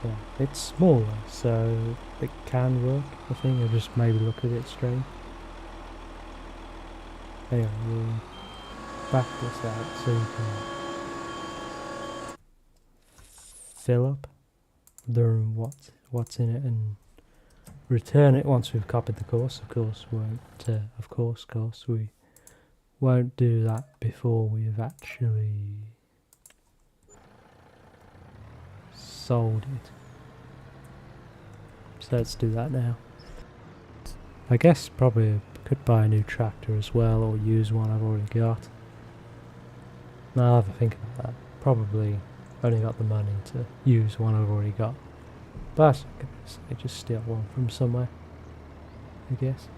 Speaker 1: yeah, it's smaller, so it can work. I think I'll just maybe look at it straight. Anyway, we'll back this out so you can fill up the room what's in it and return it once we've copied the course. Of course, we won't do that before we've actually sold it. So let's do that now. I guess probably could buy a new tractor as well, or use one I've already got. I'll have a think about that. Probably only got the money to use one I've already got. But I just steal one from somewhere, I guess.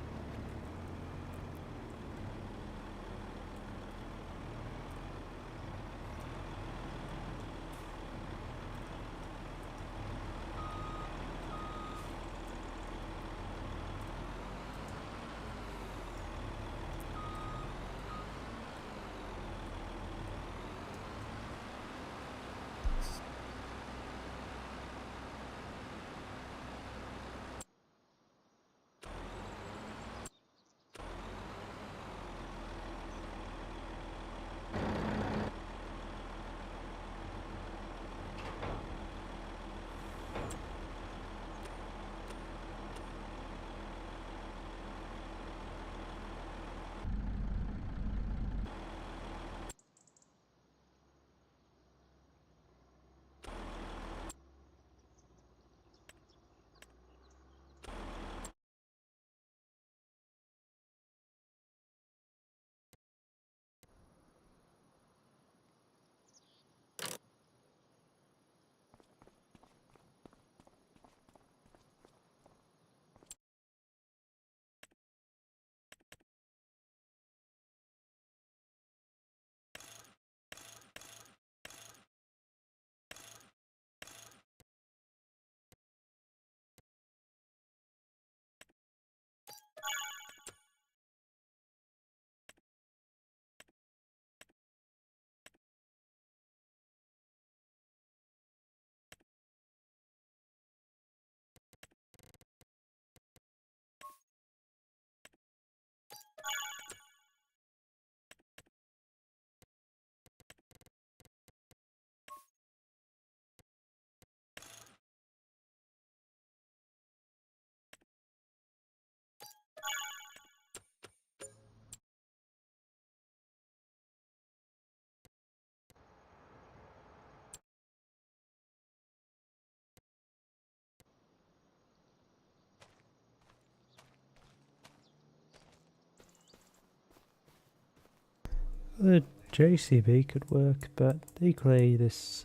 Speaker 1: The JCB could work, but equally this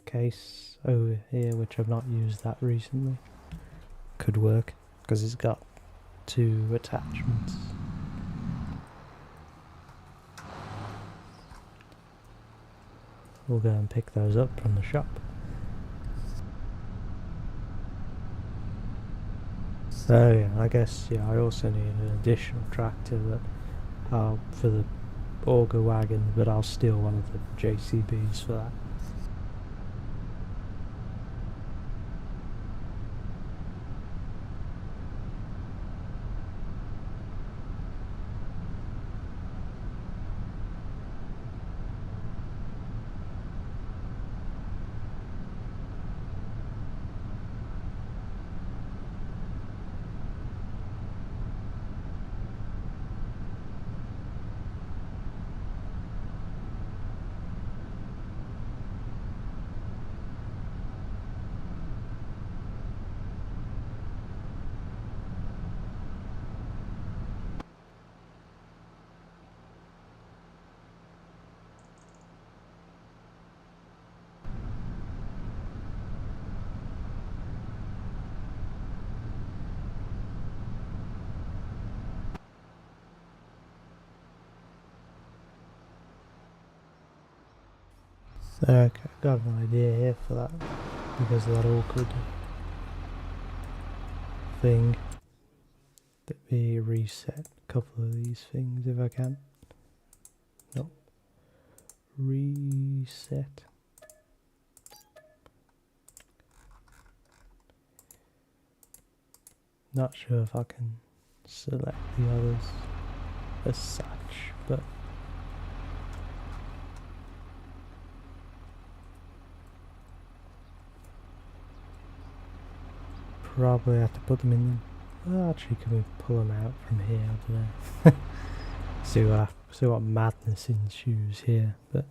Speaker 1: case over here, which I've not used that recently, could work because it's got two attachments. we'll go and pick those up from the shop. So yeah, I guess I also need an additional tractor for the auger wagon, but I'll steal one of the JCBs for that. Okay, got an idea here for that, because of that awkward thing. Let me reset a couple of these things if I can. Nope. Reset. Not sure if I can select the others as such, but probably have to put them in. Well, actually, can we pull them out from here? I don't know. see what madness ensues here, but.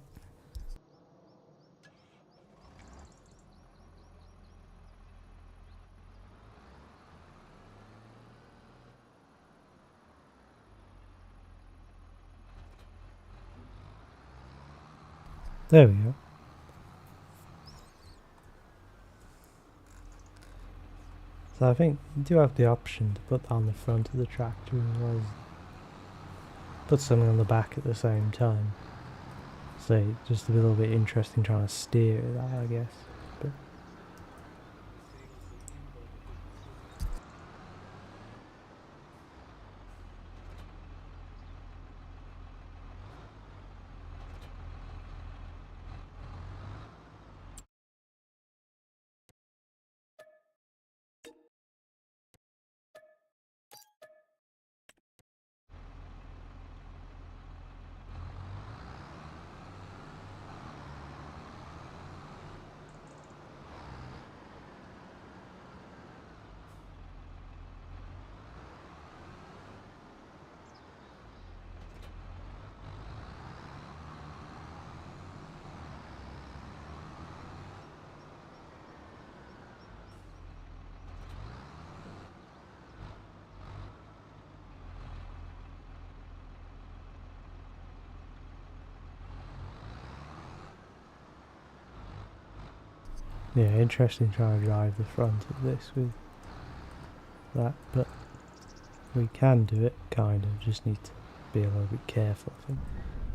Speaker 1: There we go. So I think you do have the option to put that on the front of the tractor as well as put something on the back at the same time. So just a little bit interesting trying to steer that, I guess. But yeah, interesting trying to drive the front of this with that, but we can do it, kind of, just need to be a little bit careful, I think.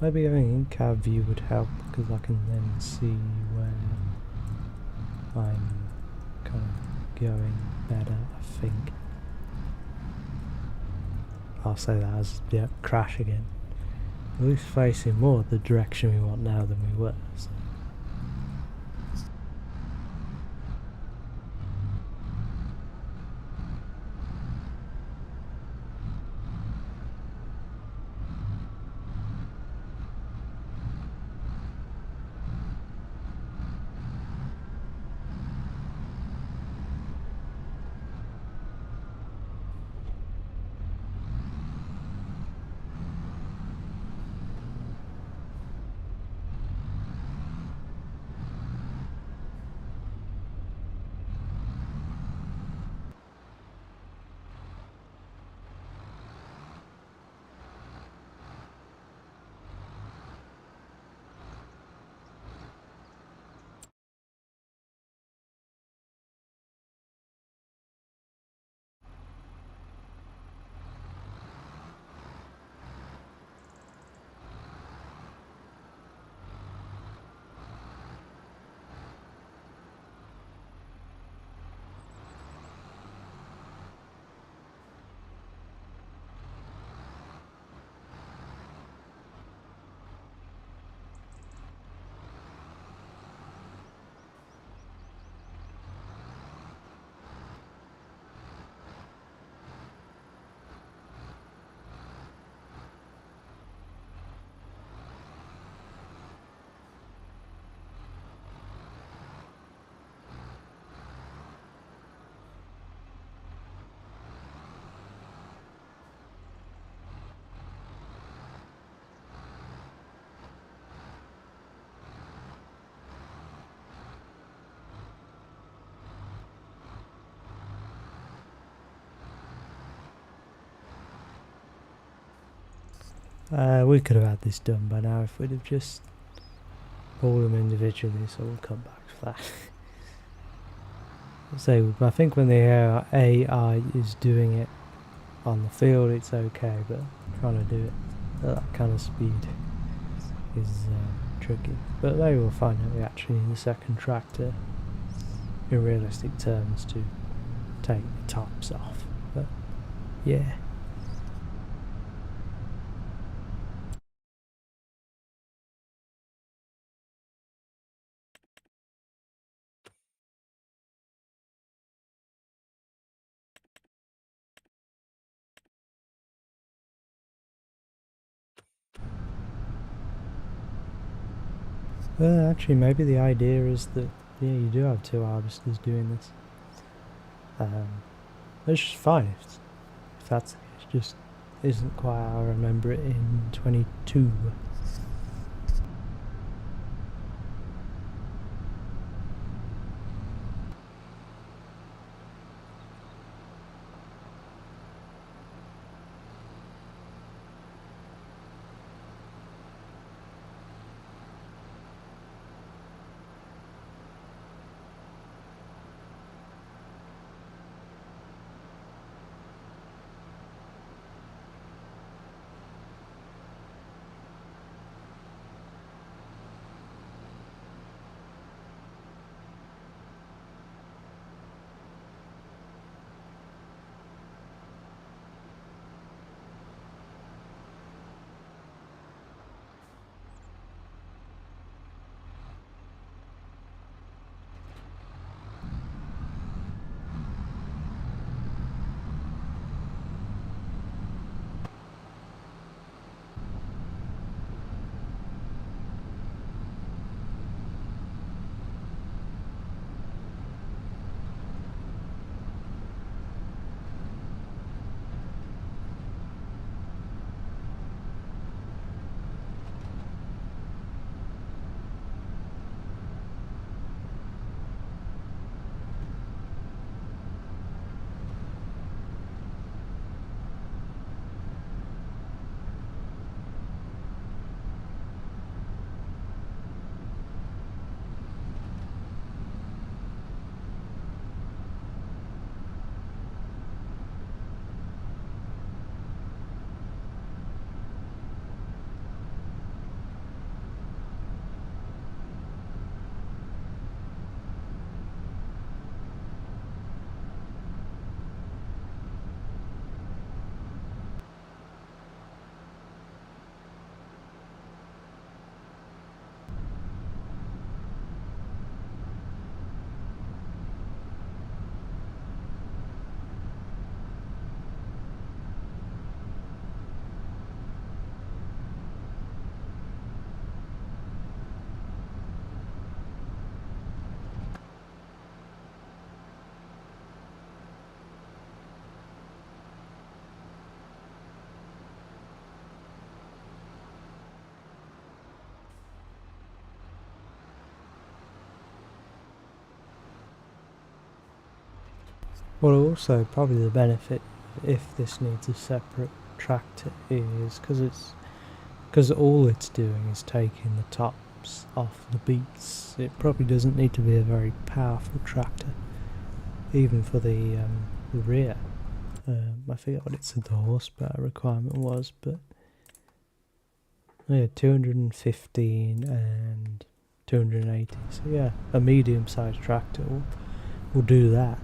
Speaker 1: Maybe having in-cab view would help, because I can then see where I'm kind of going better, I think. I'll say that as, yeah, crash again. At least facing more the direction we want now than we were, so. We could have had this done by now if we'd have just pulled them individually, so we'll come back to that. So I think when the AI is doing it on the field it's okay, but trying to do it at that kind of speed is tricky. But maybe we'll find out we actually need a second tractor in realistic terms to take the tops off. But yeah. Actually, maybe the idea is that you do have two harvesters doing this. It's just fine if that's it just isn't quite how I remember it in 22. Well, also probably the benefit if this needs a separate tractor is because all it's doing is taking the tops off the beets. It probably doesn't need to be a very powerful tractor, even for the rear. I forget what the horsepower requirement was, but yeah, 215 and 280. So yeah, a medium-sized tractor will do that.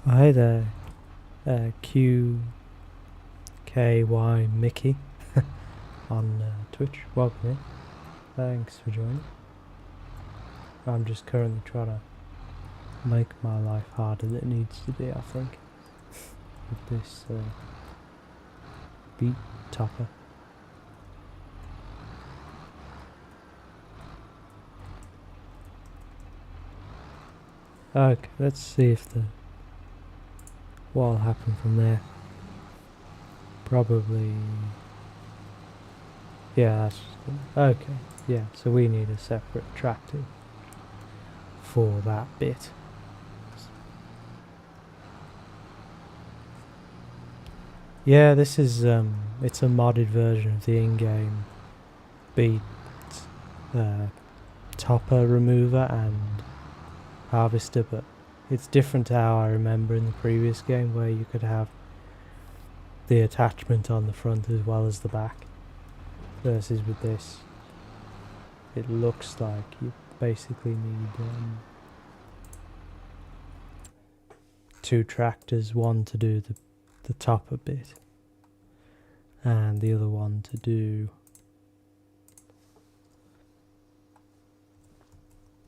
Speaker 1: Hi there, QKY Mickey on Twitch. Welcome in. Thanks for joining. I'm just currently trying to make my life harder than it needs to be, I think, with this beet topper. Okay, let's see if what'll happen from there. Probably, yeah, that's okay. Yeah, so we need a separate tractor for that bit. Yeah, this is it's a modded version of the in-game beet topper remover and harvester, but it's different to how I remember in the previous game, where you could have the attachment on the front as well as the back, versus with this it looks like you basically need two tractors, one to do the topper bit and the other one to do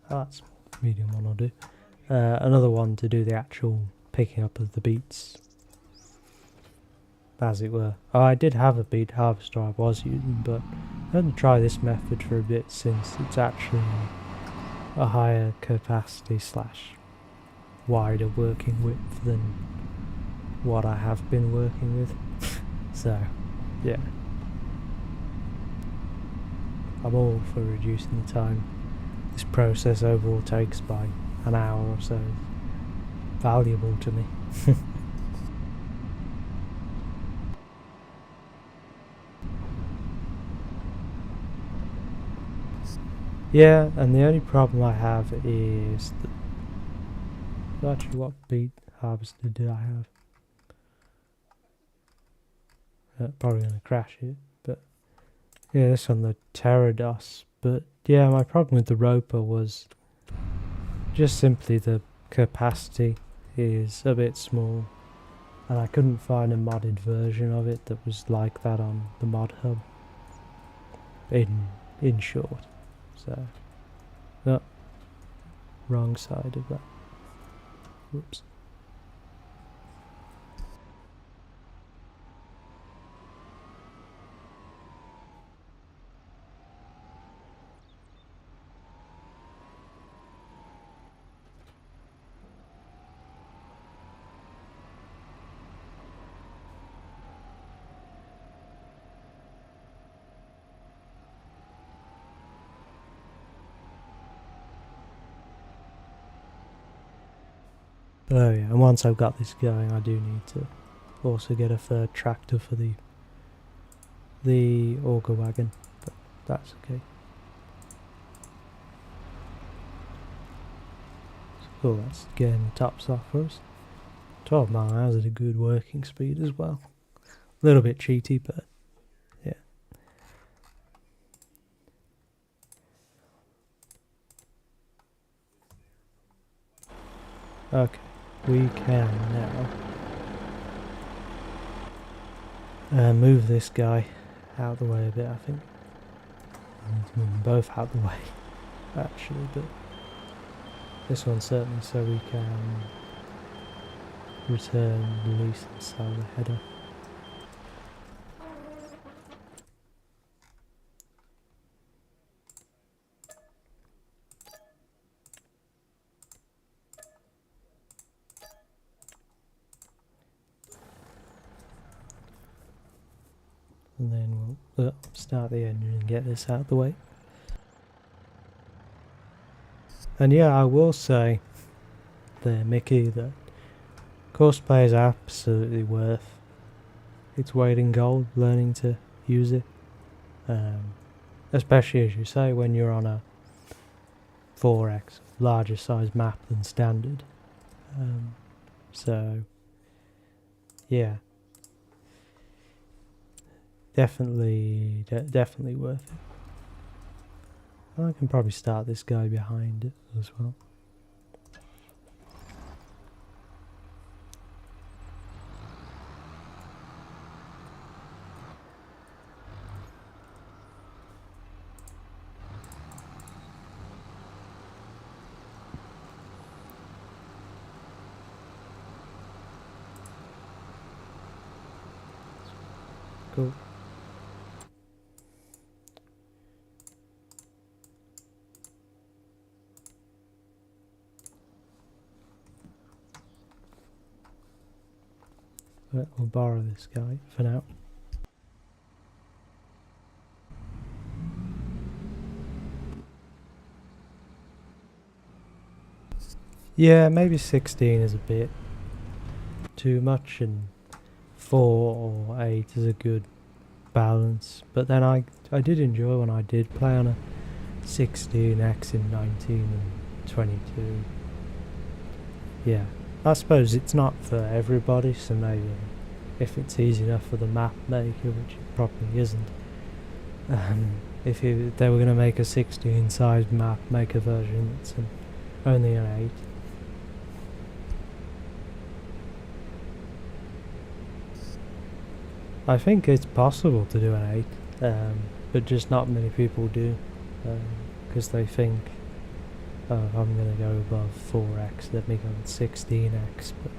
Speaker 1: that's medium one. I'll do another one to do the actual picking up of the beets, as it were. Oh, I did have a beet harvester I was using, but I hadn't tried this method for a bit, since it's actually a higher capacity slash wider working width than what I have been working with. So yeah, I'm all for reducing the time this process overall takes by an hour or so. It's valuable to me. Yeah, and the only problem I have is that, actually, what beet harvester did I have? Probably going to crash it, but yeah, this on the Pterodos. But yeah, my problem with the roper was just simply the capacity is a bit small, and I couldn't find a modded version of it that was like that on the mod hub. In short, so no, wrong side of that. Whoops. Oh yeah, and once I've got this going, I do need to also get a third tractor for the auger wagon, but that's okay. So cool, that's getting the tops off for us. 12 mile an hour is a good working speed as well. A little bit cheaty, but yeah. Okay, we can now move this guy out of the way a bit, I think. I need to move them both out of the way, actually, but this one certainly, so we can return, release and sell the header. And then we'll start the engine and get this out of the way. And yeah, I will say there, Mickey, that Courseplay is absolutely worth its weight in gold learning to use it. Especially, as you say, when you're on a 4x larger size map than standard. So yeah, definitely worth it. I can probably start this guy behind it as well. cool. But we'll borrow this guy for now. Yeah, maybe 16 is a bit too much, and 4 or 8 is a good balance. But then I did enjoy when I did play on a 16x in 19 and 22. Yeah, I suppose it's not for everybody, so maybe if it's easy enough for the map maker, which it probably isn't, if they were going to make a 16 size map maker version that's only an 8. I think it's possible to do an 8, but just not many people do, because they think, oh, if I'm going to go above 4x, let me go with 16x. But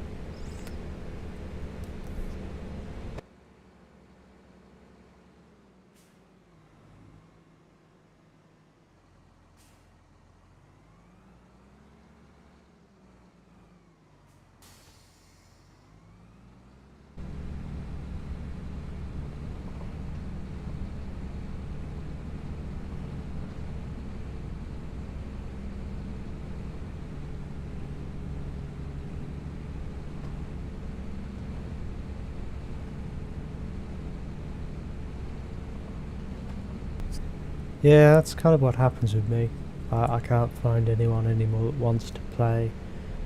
Speaker 1: yeah, that's kind of what happens with me. I can't find anyone anymore that wants to play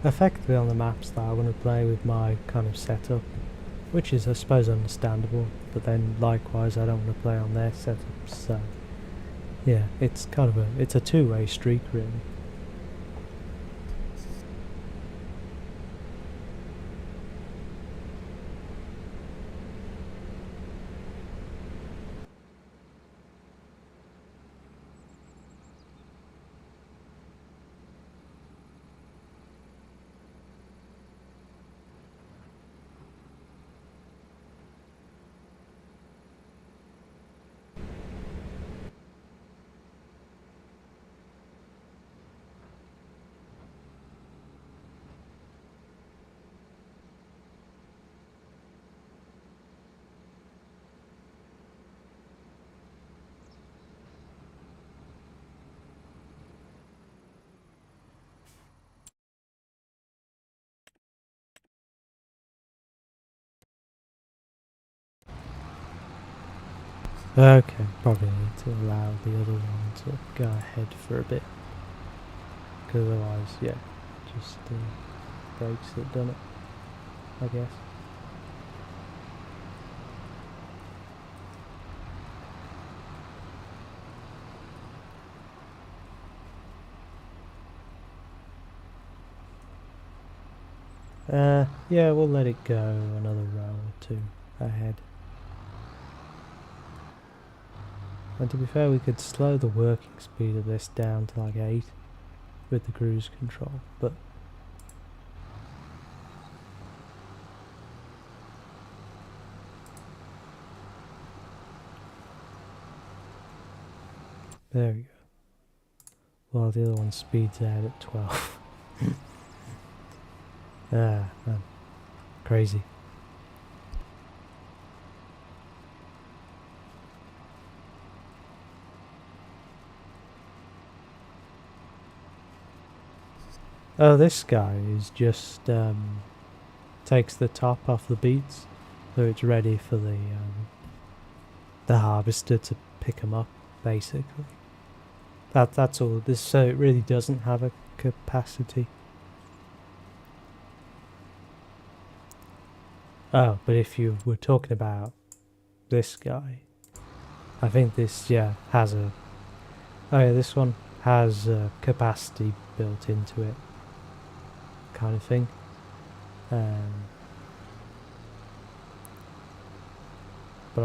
Speaker 1: effectively on the maps that I want to play with my kind of setup, which is, I suppose, understandable. But then likewise, I don't want to play on their setups. So yeah, it's kind of it's a two-way street, really. Okay, probably need to allow the other one to go ahead for a bit, because otherwise, yeah, just breaks it, done it, I guess. Yeah, we'll let it go another row or two ahead. And to be fair, we could slow the working speed of this down to like 8 with the cruise control, but there we go. While the other one speeds out at 12. Ah, man. Crazy. Oh, this guy is just takes the top off the beets, so it's ready for the harvester to pick them up, basically. That's all. This, so it really doesn't have a capacity. Oh, but if you were talking about this guy, I think this, yeah, has a... Oh yeah, this one has a capacity built into it, kind of thing. But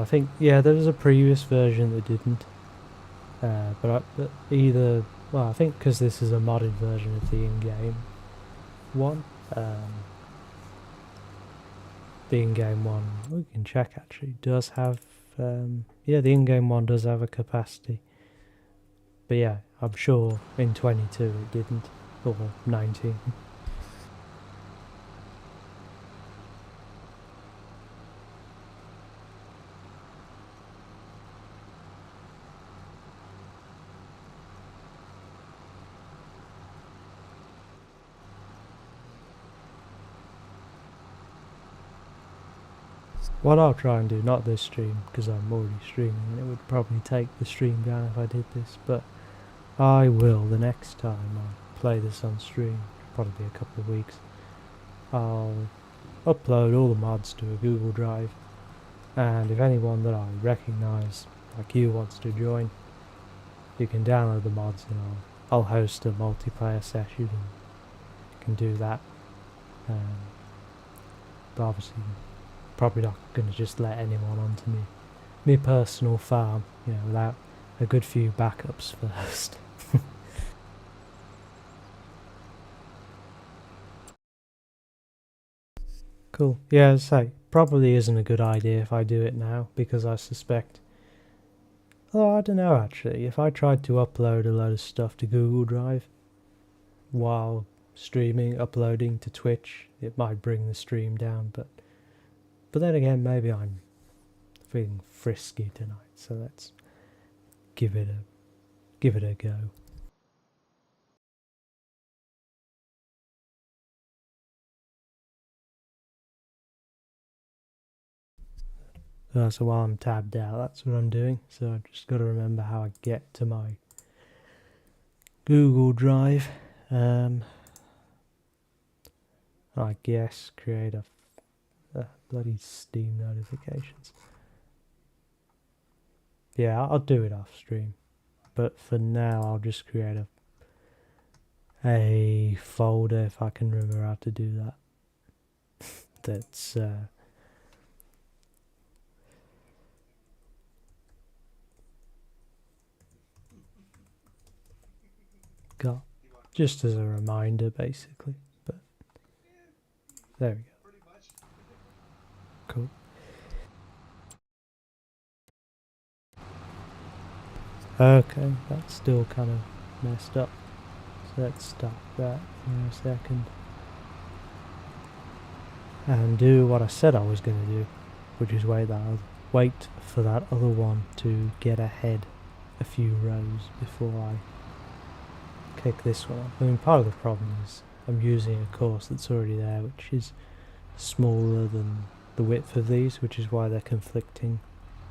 Speaker 1: I think, yeah, there was a previous version that didn't. But either... Well, I think because this is a modded version of the in-game one. The in-game one, we can check actually, does have Yeah, the in-game one does have a capacity. But yeah, I'm sure in 22 it didn't. Or 19. What I'll try and do, not this stream, because I'm already streaming, and it would probably take the stream down if I did this, but I will, the next time I play this on stream, probably be a couple of weeks, I'll upload all the mods to a Google Drive, and if anyone that I recognise, like you, wants to join, you can download the mods and I'll host a multiplayer session and you can do that. But obviously, probably not going to just let anyone onto me personal farm, you know, without a good few backups first. Cool. Yeah, as I say, probably isn't a good idea if I do it now, because I suspect... Oh, I don't know actually, if I tried to upload a load of stuff to Google Drive while streaming, uploading to Twitch, it might bring the stream down, but then again, maybe I'm feeling frisky tonight, so let's give it a go. So while I'm tabbed out, that's what I'm doing. So I've just got to remember how I get to my Google Drive. I guess create a bloody Steam notifications. Yeah, I'll do it off stream. But for now, I'll just create a folder if I can remember how to do that. That's got just as a reminder, basically. But there we go. Cool. Okay, that's still kind of messed up. So let's stop that for a second. And do what I said I was going to do, which is wait for that other one to get ahead a few rows before I kick this one off. I mean, part of the problem is I'm using a course that's already there, which is smaller than the width of these, which is why they're conflicting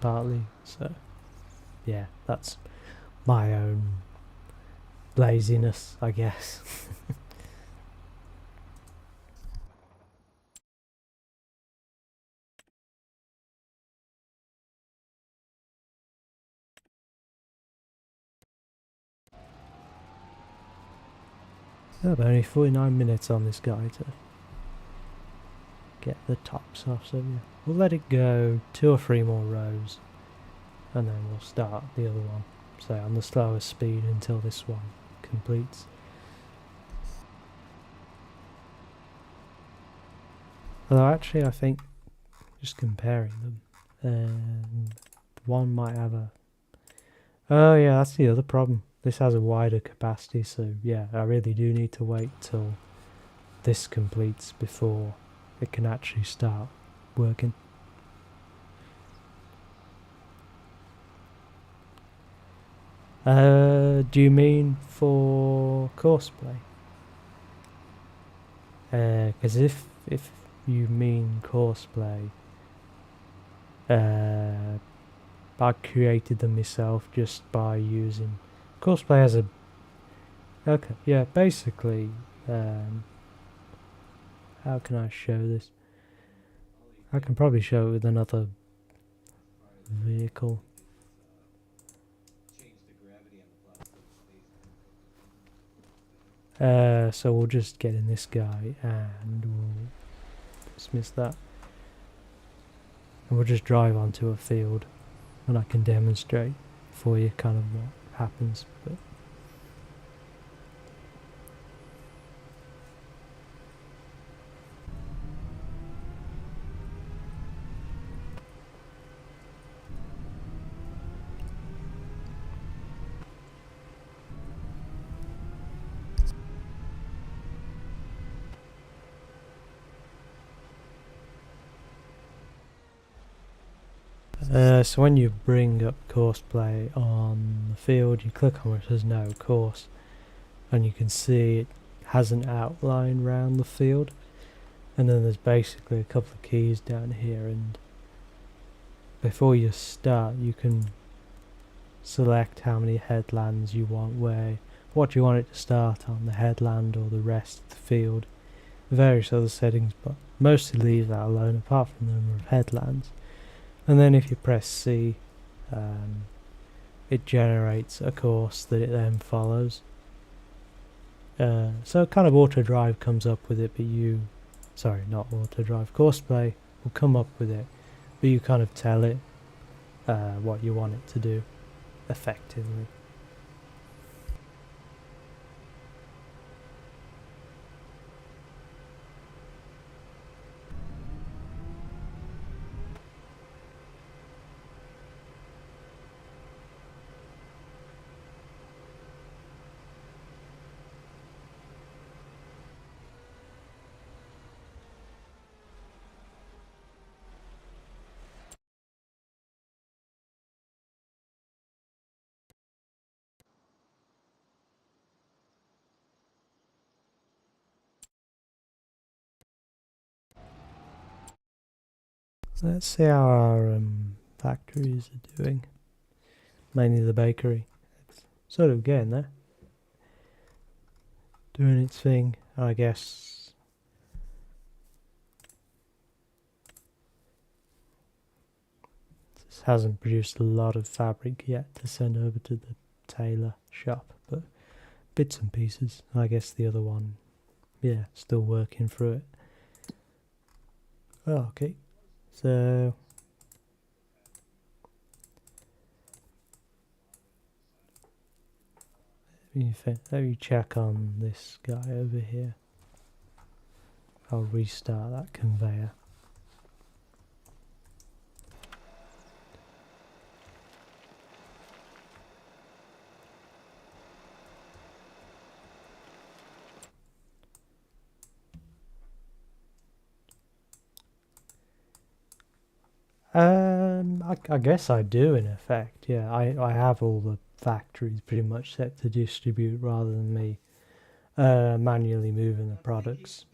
Speaker 1: partly. So yeah, that's my own laziness, I guess. Oh, but only 49 minutes on this guy to get the tops off, so yeah. We'll let it go 2 or 3 more rows and then we'll start the other one, say on the slowest speed until this one completes. Although actually I think, just comparing them, one might have a... Oh yeah, that's the other problem. This has a wider capacity, so yeah, I really do need to wait till this completes before it can actually start working. Do you mean for courseplay? Because if you mean courseplay, I created them myself just by using courseplay as a... Okay, yeah, basically, how can I show this? I can probably show it with another vehicle. So we'll just get in this guy and we'll dismiss that. And we'll just drive onto a field and I can demonstrate for you kind of what happens. But So when you bring up courseplay on the field, you click on where it says no course, and you can see it has an outline around the field, and then there's basically a couple of keys down here, and before you start you can select how many headlands you want, what you want it to start on, the headland or the rest of the field, various other settings, but mostly leave that alone apart from the number of headlands. And then if you press C, it generates a course that it then follows. So kind of auto drive comes up with it, but not auto drive, courseplay will come up with it, but you kind of tell it what you want it to do effectively. Let's see how our factories are doing. Mainly the bakery. It's sort of getting there. Doing its thing, I guess. This hasn't produced a lot of fabric yet to send over to the tailor shop, but bits and pieces. I guess the other one, yeah, still working through it. Oh, okay. So let me check on this guy over here. I'll restart that conveyor. I guess I do in effect, yeah. I have all the factories pretty much set to distribute rather than me manually moving the products.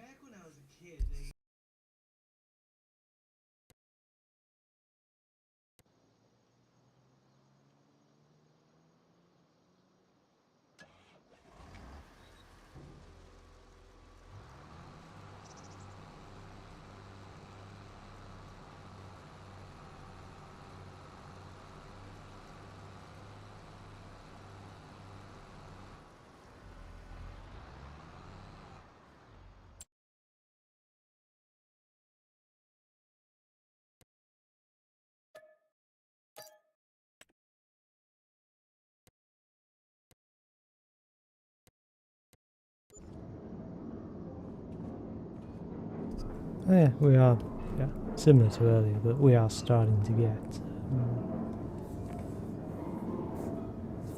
Speaker 1: Oh, yeah, we are, yeah, similar to earlier, but we are starting to get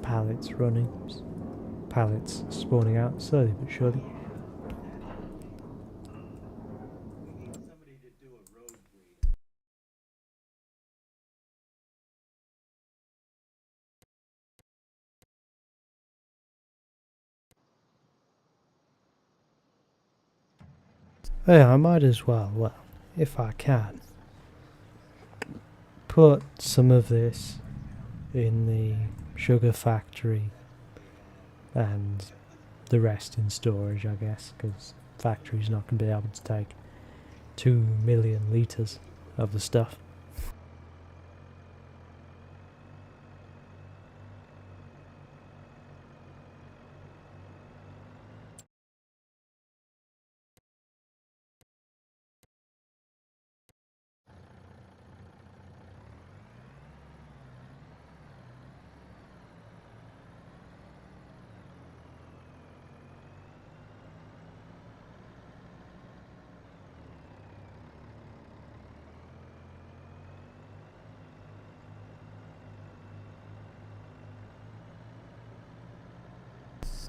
Speaker 1: pallets running, pallets spawning out slowly but surely. Oh, yeah, I might as well, if I can, put some of this in the sugar factory and the rest in storage, I guess, because factory's not going to be able to take 2 million litres of the stuff.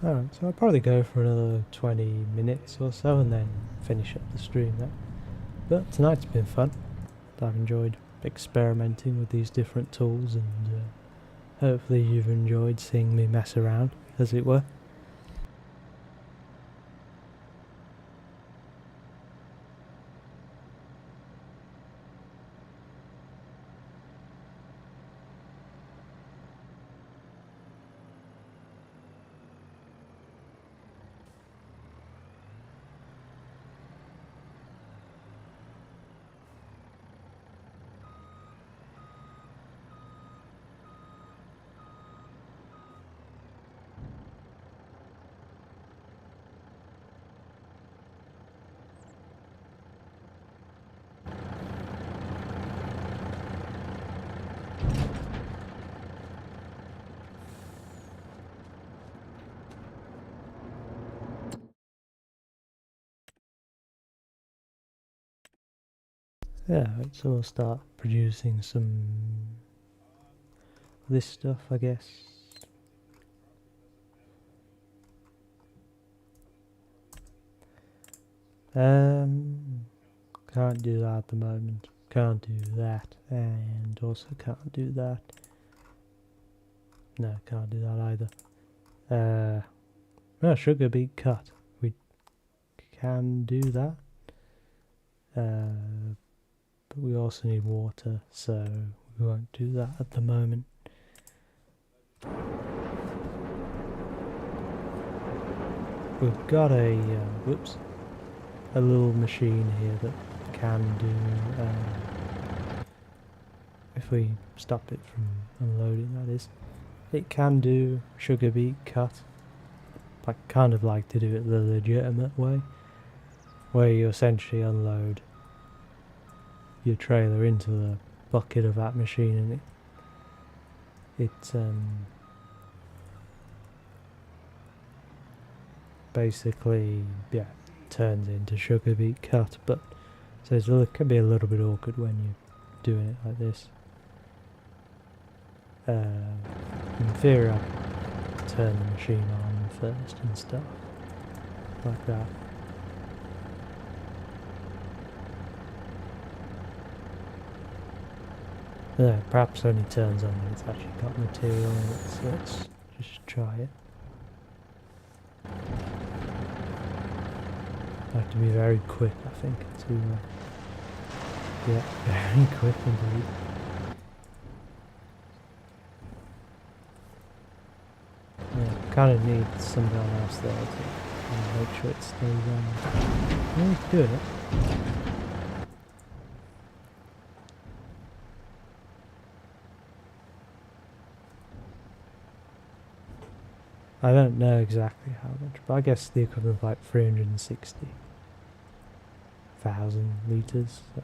Speaker 1: Alright, so I'll probably go for another 20 minutes or so and then finish up the stream there. But tonight's been fun. I've enjoyed experimenting with these different tools, and hopefully you've enjoyed seeing me mess around, as it were. Yeah, so we'll start producing some of this stuff, I guess. Can't do that at the moment. Can't do that, and also can't do that. No, can't do that either. Sugar beet cut. We can do that. But we also need water, so we won't do that at the moment. We've got a a little machine here that can do, if we stop it from unloading, that is, it can do sugar beet cut. I kind of like to do it the legitimate way, where you essentially unload your trailer into the bucket of that machine, and it basically, yeah, turns into sugar beet cut. But so it can be a little bit awkward when you're doing it like this. In theory, I'd turn the machine on first and stuff like that. Yeah, perhaps only turns on when it's actually got material in it, so let's just try it. I have to be very quick, I think, to yeah, very quick indeed. Yeah, kind of need someone else there to make sure it stays on. Yeah, he's doing it. I don't know exactly how much, but I guess the equivalent of like 360,000 litres. So.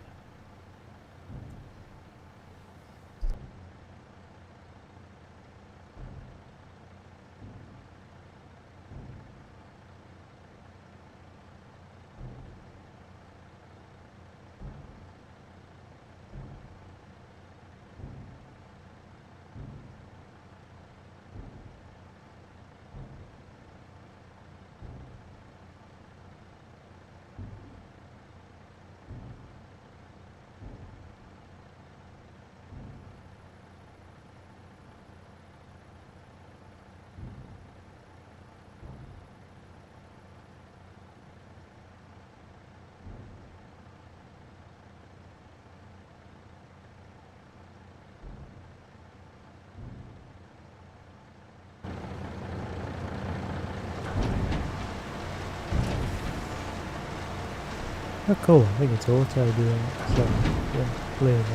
Speaker 1: Oh cool, I think it's auto doing it, so yeah, clear it.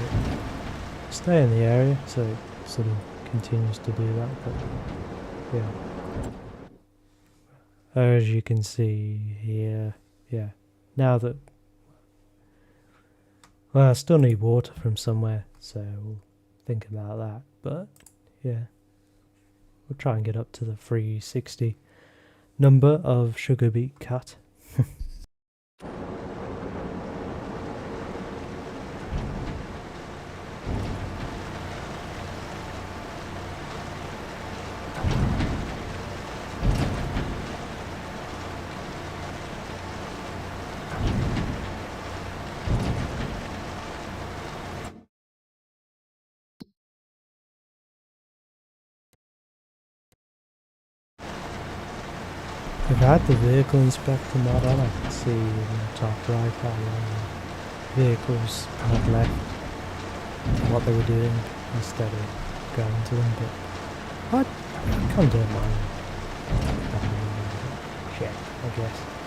Speaker 1: Stay in the area, so it sort of continues to do that, but yeah. As you can see here, yeah, now that, well, I still need water from somewhere, so we'll think about that, but yeah, we'll try and get up to the 360 number of sugar beet cut. If I had the vehicle inspector mod on, I could see in the top right how long vehicles had left and what they were doing instead of going to them, but I kind of don't mind check, I guess.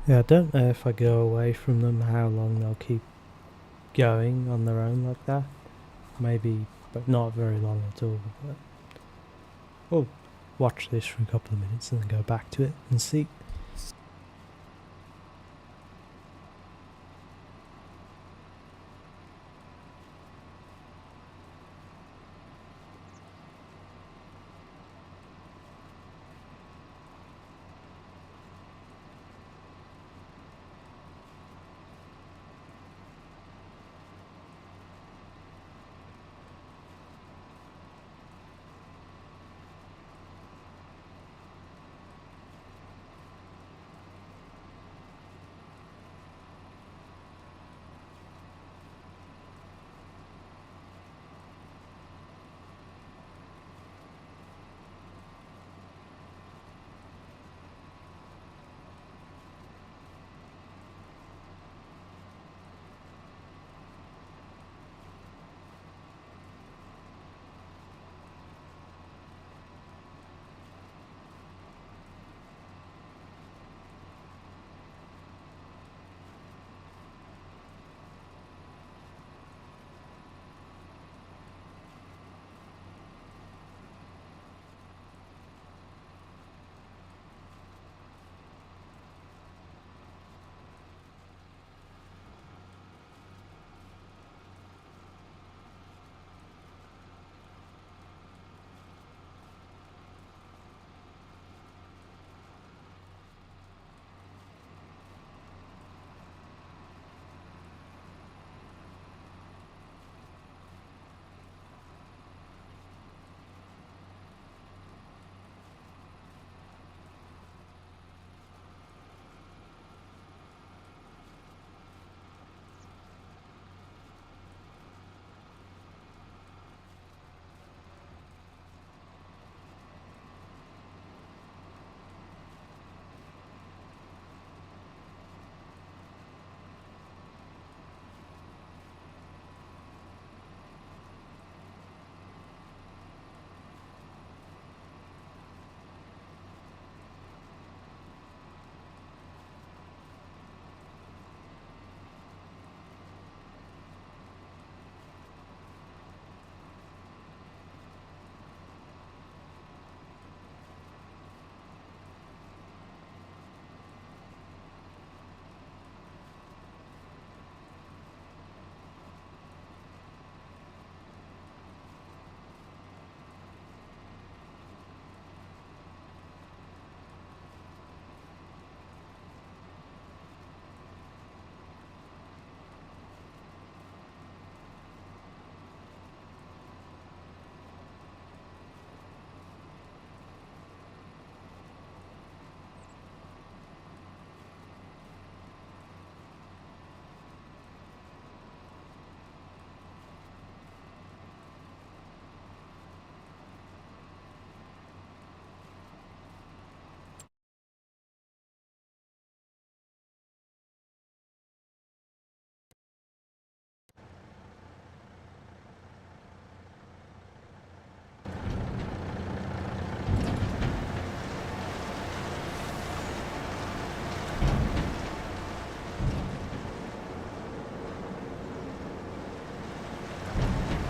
Speaker 1: Yeah, I don't know if I go away from them how long they'll keep going on their own like that. Maybe, but not very long at all. But we'll watch this for a couple of minutes and then go back to it and see.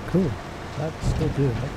Speaker 1: Cool. That's still doing it.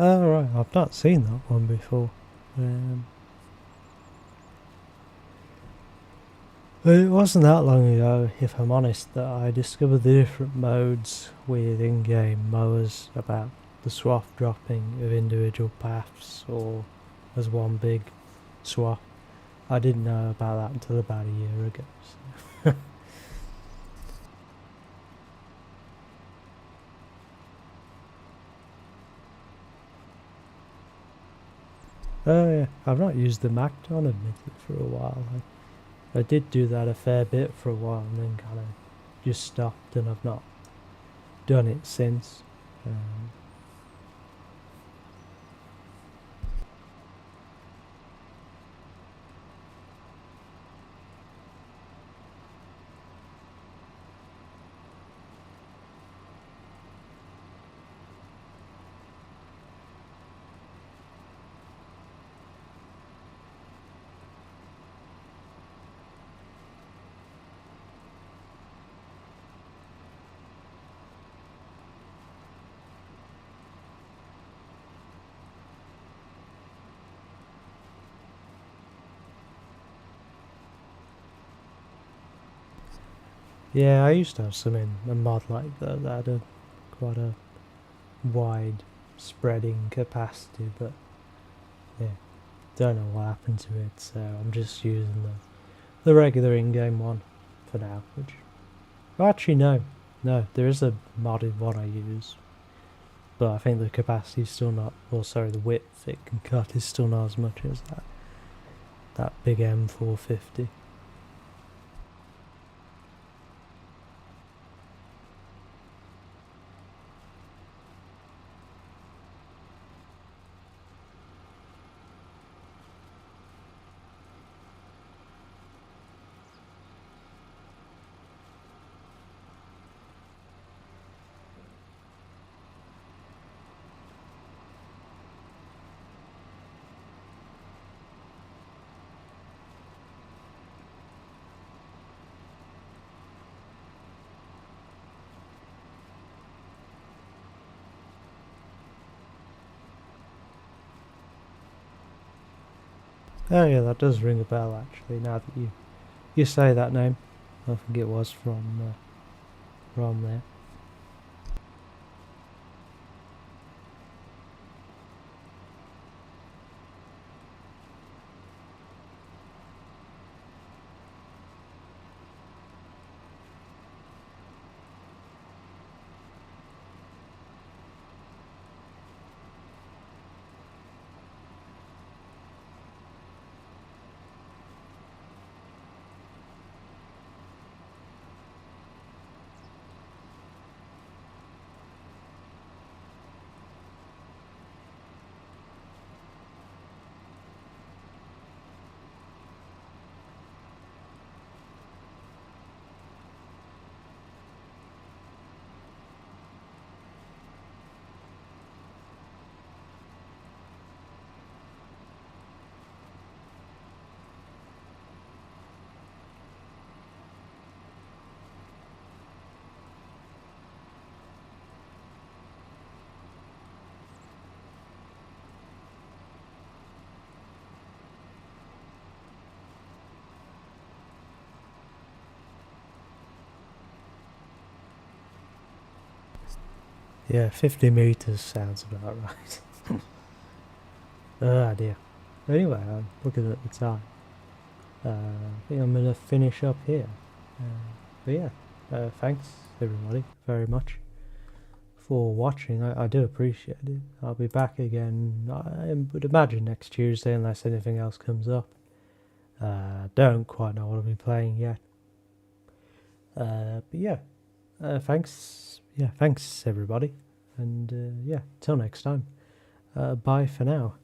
Speaker 1: Oh right, I've not seen that one before. It wasn't that long ago, if I'm honest, that I discovered the different modes with in-game mowers about the swath dropping of individual paths or as one big swath. I didn't know about that until about a year ago. So. Oh yeah, I've not used the Macton admittedly for a while. I did do that a fair bit for a while and then kind of just stopped and I've not done it since. Um, yeah, I used to have some in a mod like that that had quite a wide spreading capacity, but yeah, don't know what happened to it, so I'm just using the regular in-game one for now, which, oh, actually no, there is a modded one I use, but I think the capacity is still not, or sorry, the width it can cut is still not as much as that big M450. Oh yeah, that does ring a bell actually, now that you say that name. I think it was from there. Yeah, 50 meters sounds about right. Ah dear. Anyway, I'm looking at the time. I think I'm gonna finish up here. But yeah, thanks everybody very much for watching. I do appreciate it. I'll be back again, I would imagine next Tuesday, unless anything else comes up. Don't quite know what I'll be playing yet. But yeah, thanks. Yeah, thanks everybody. And yeah, till next time. Bye for now.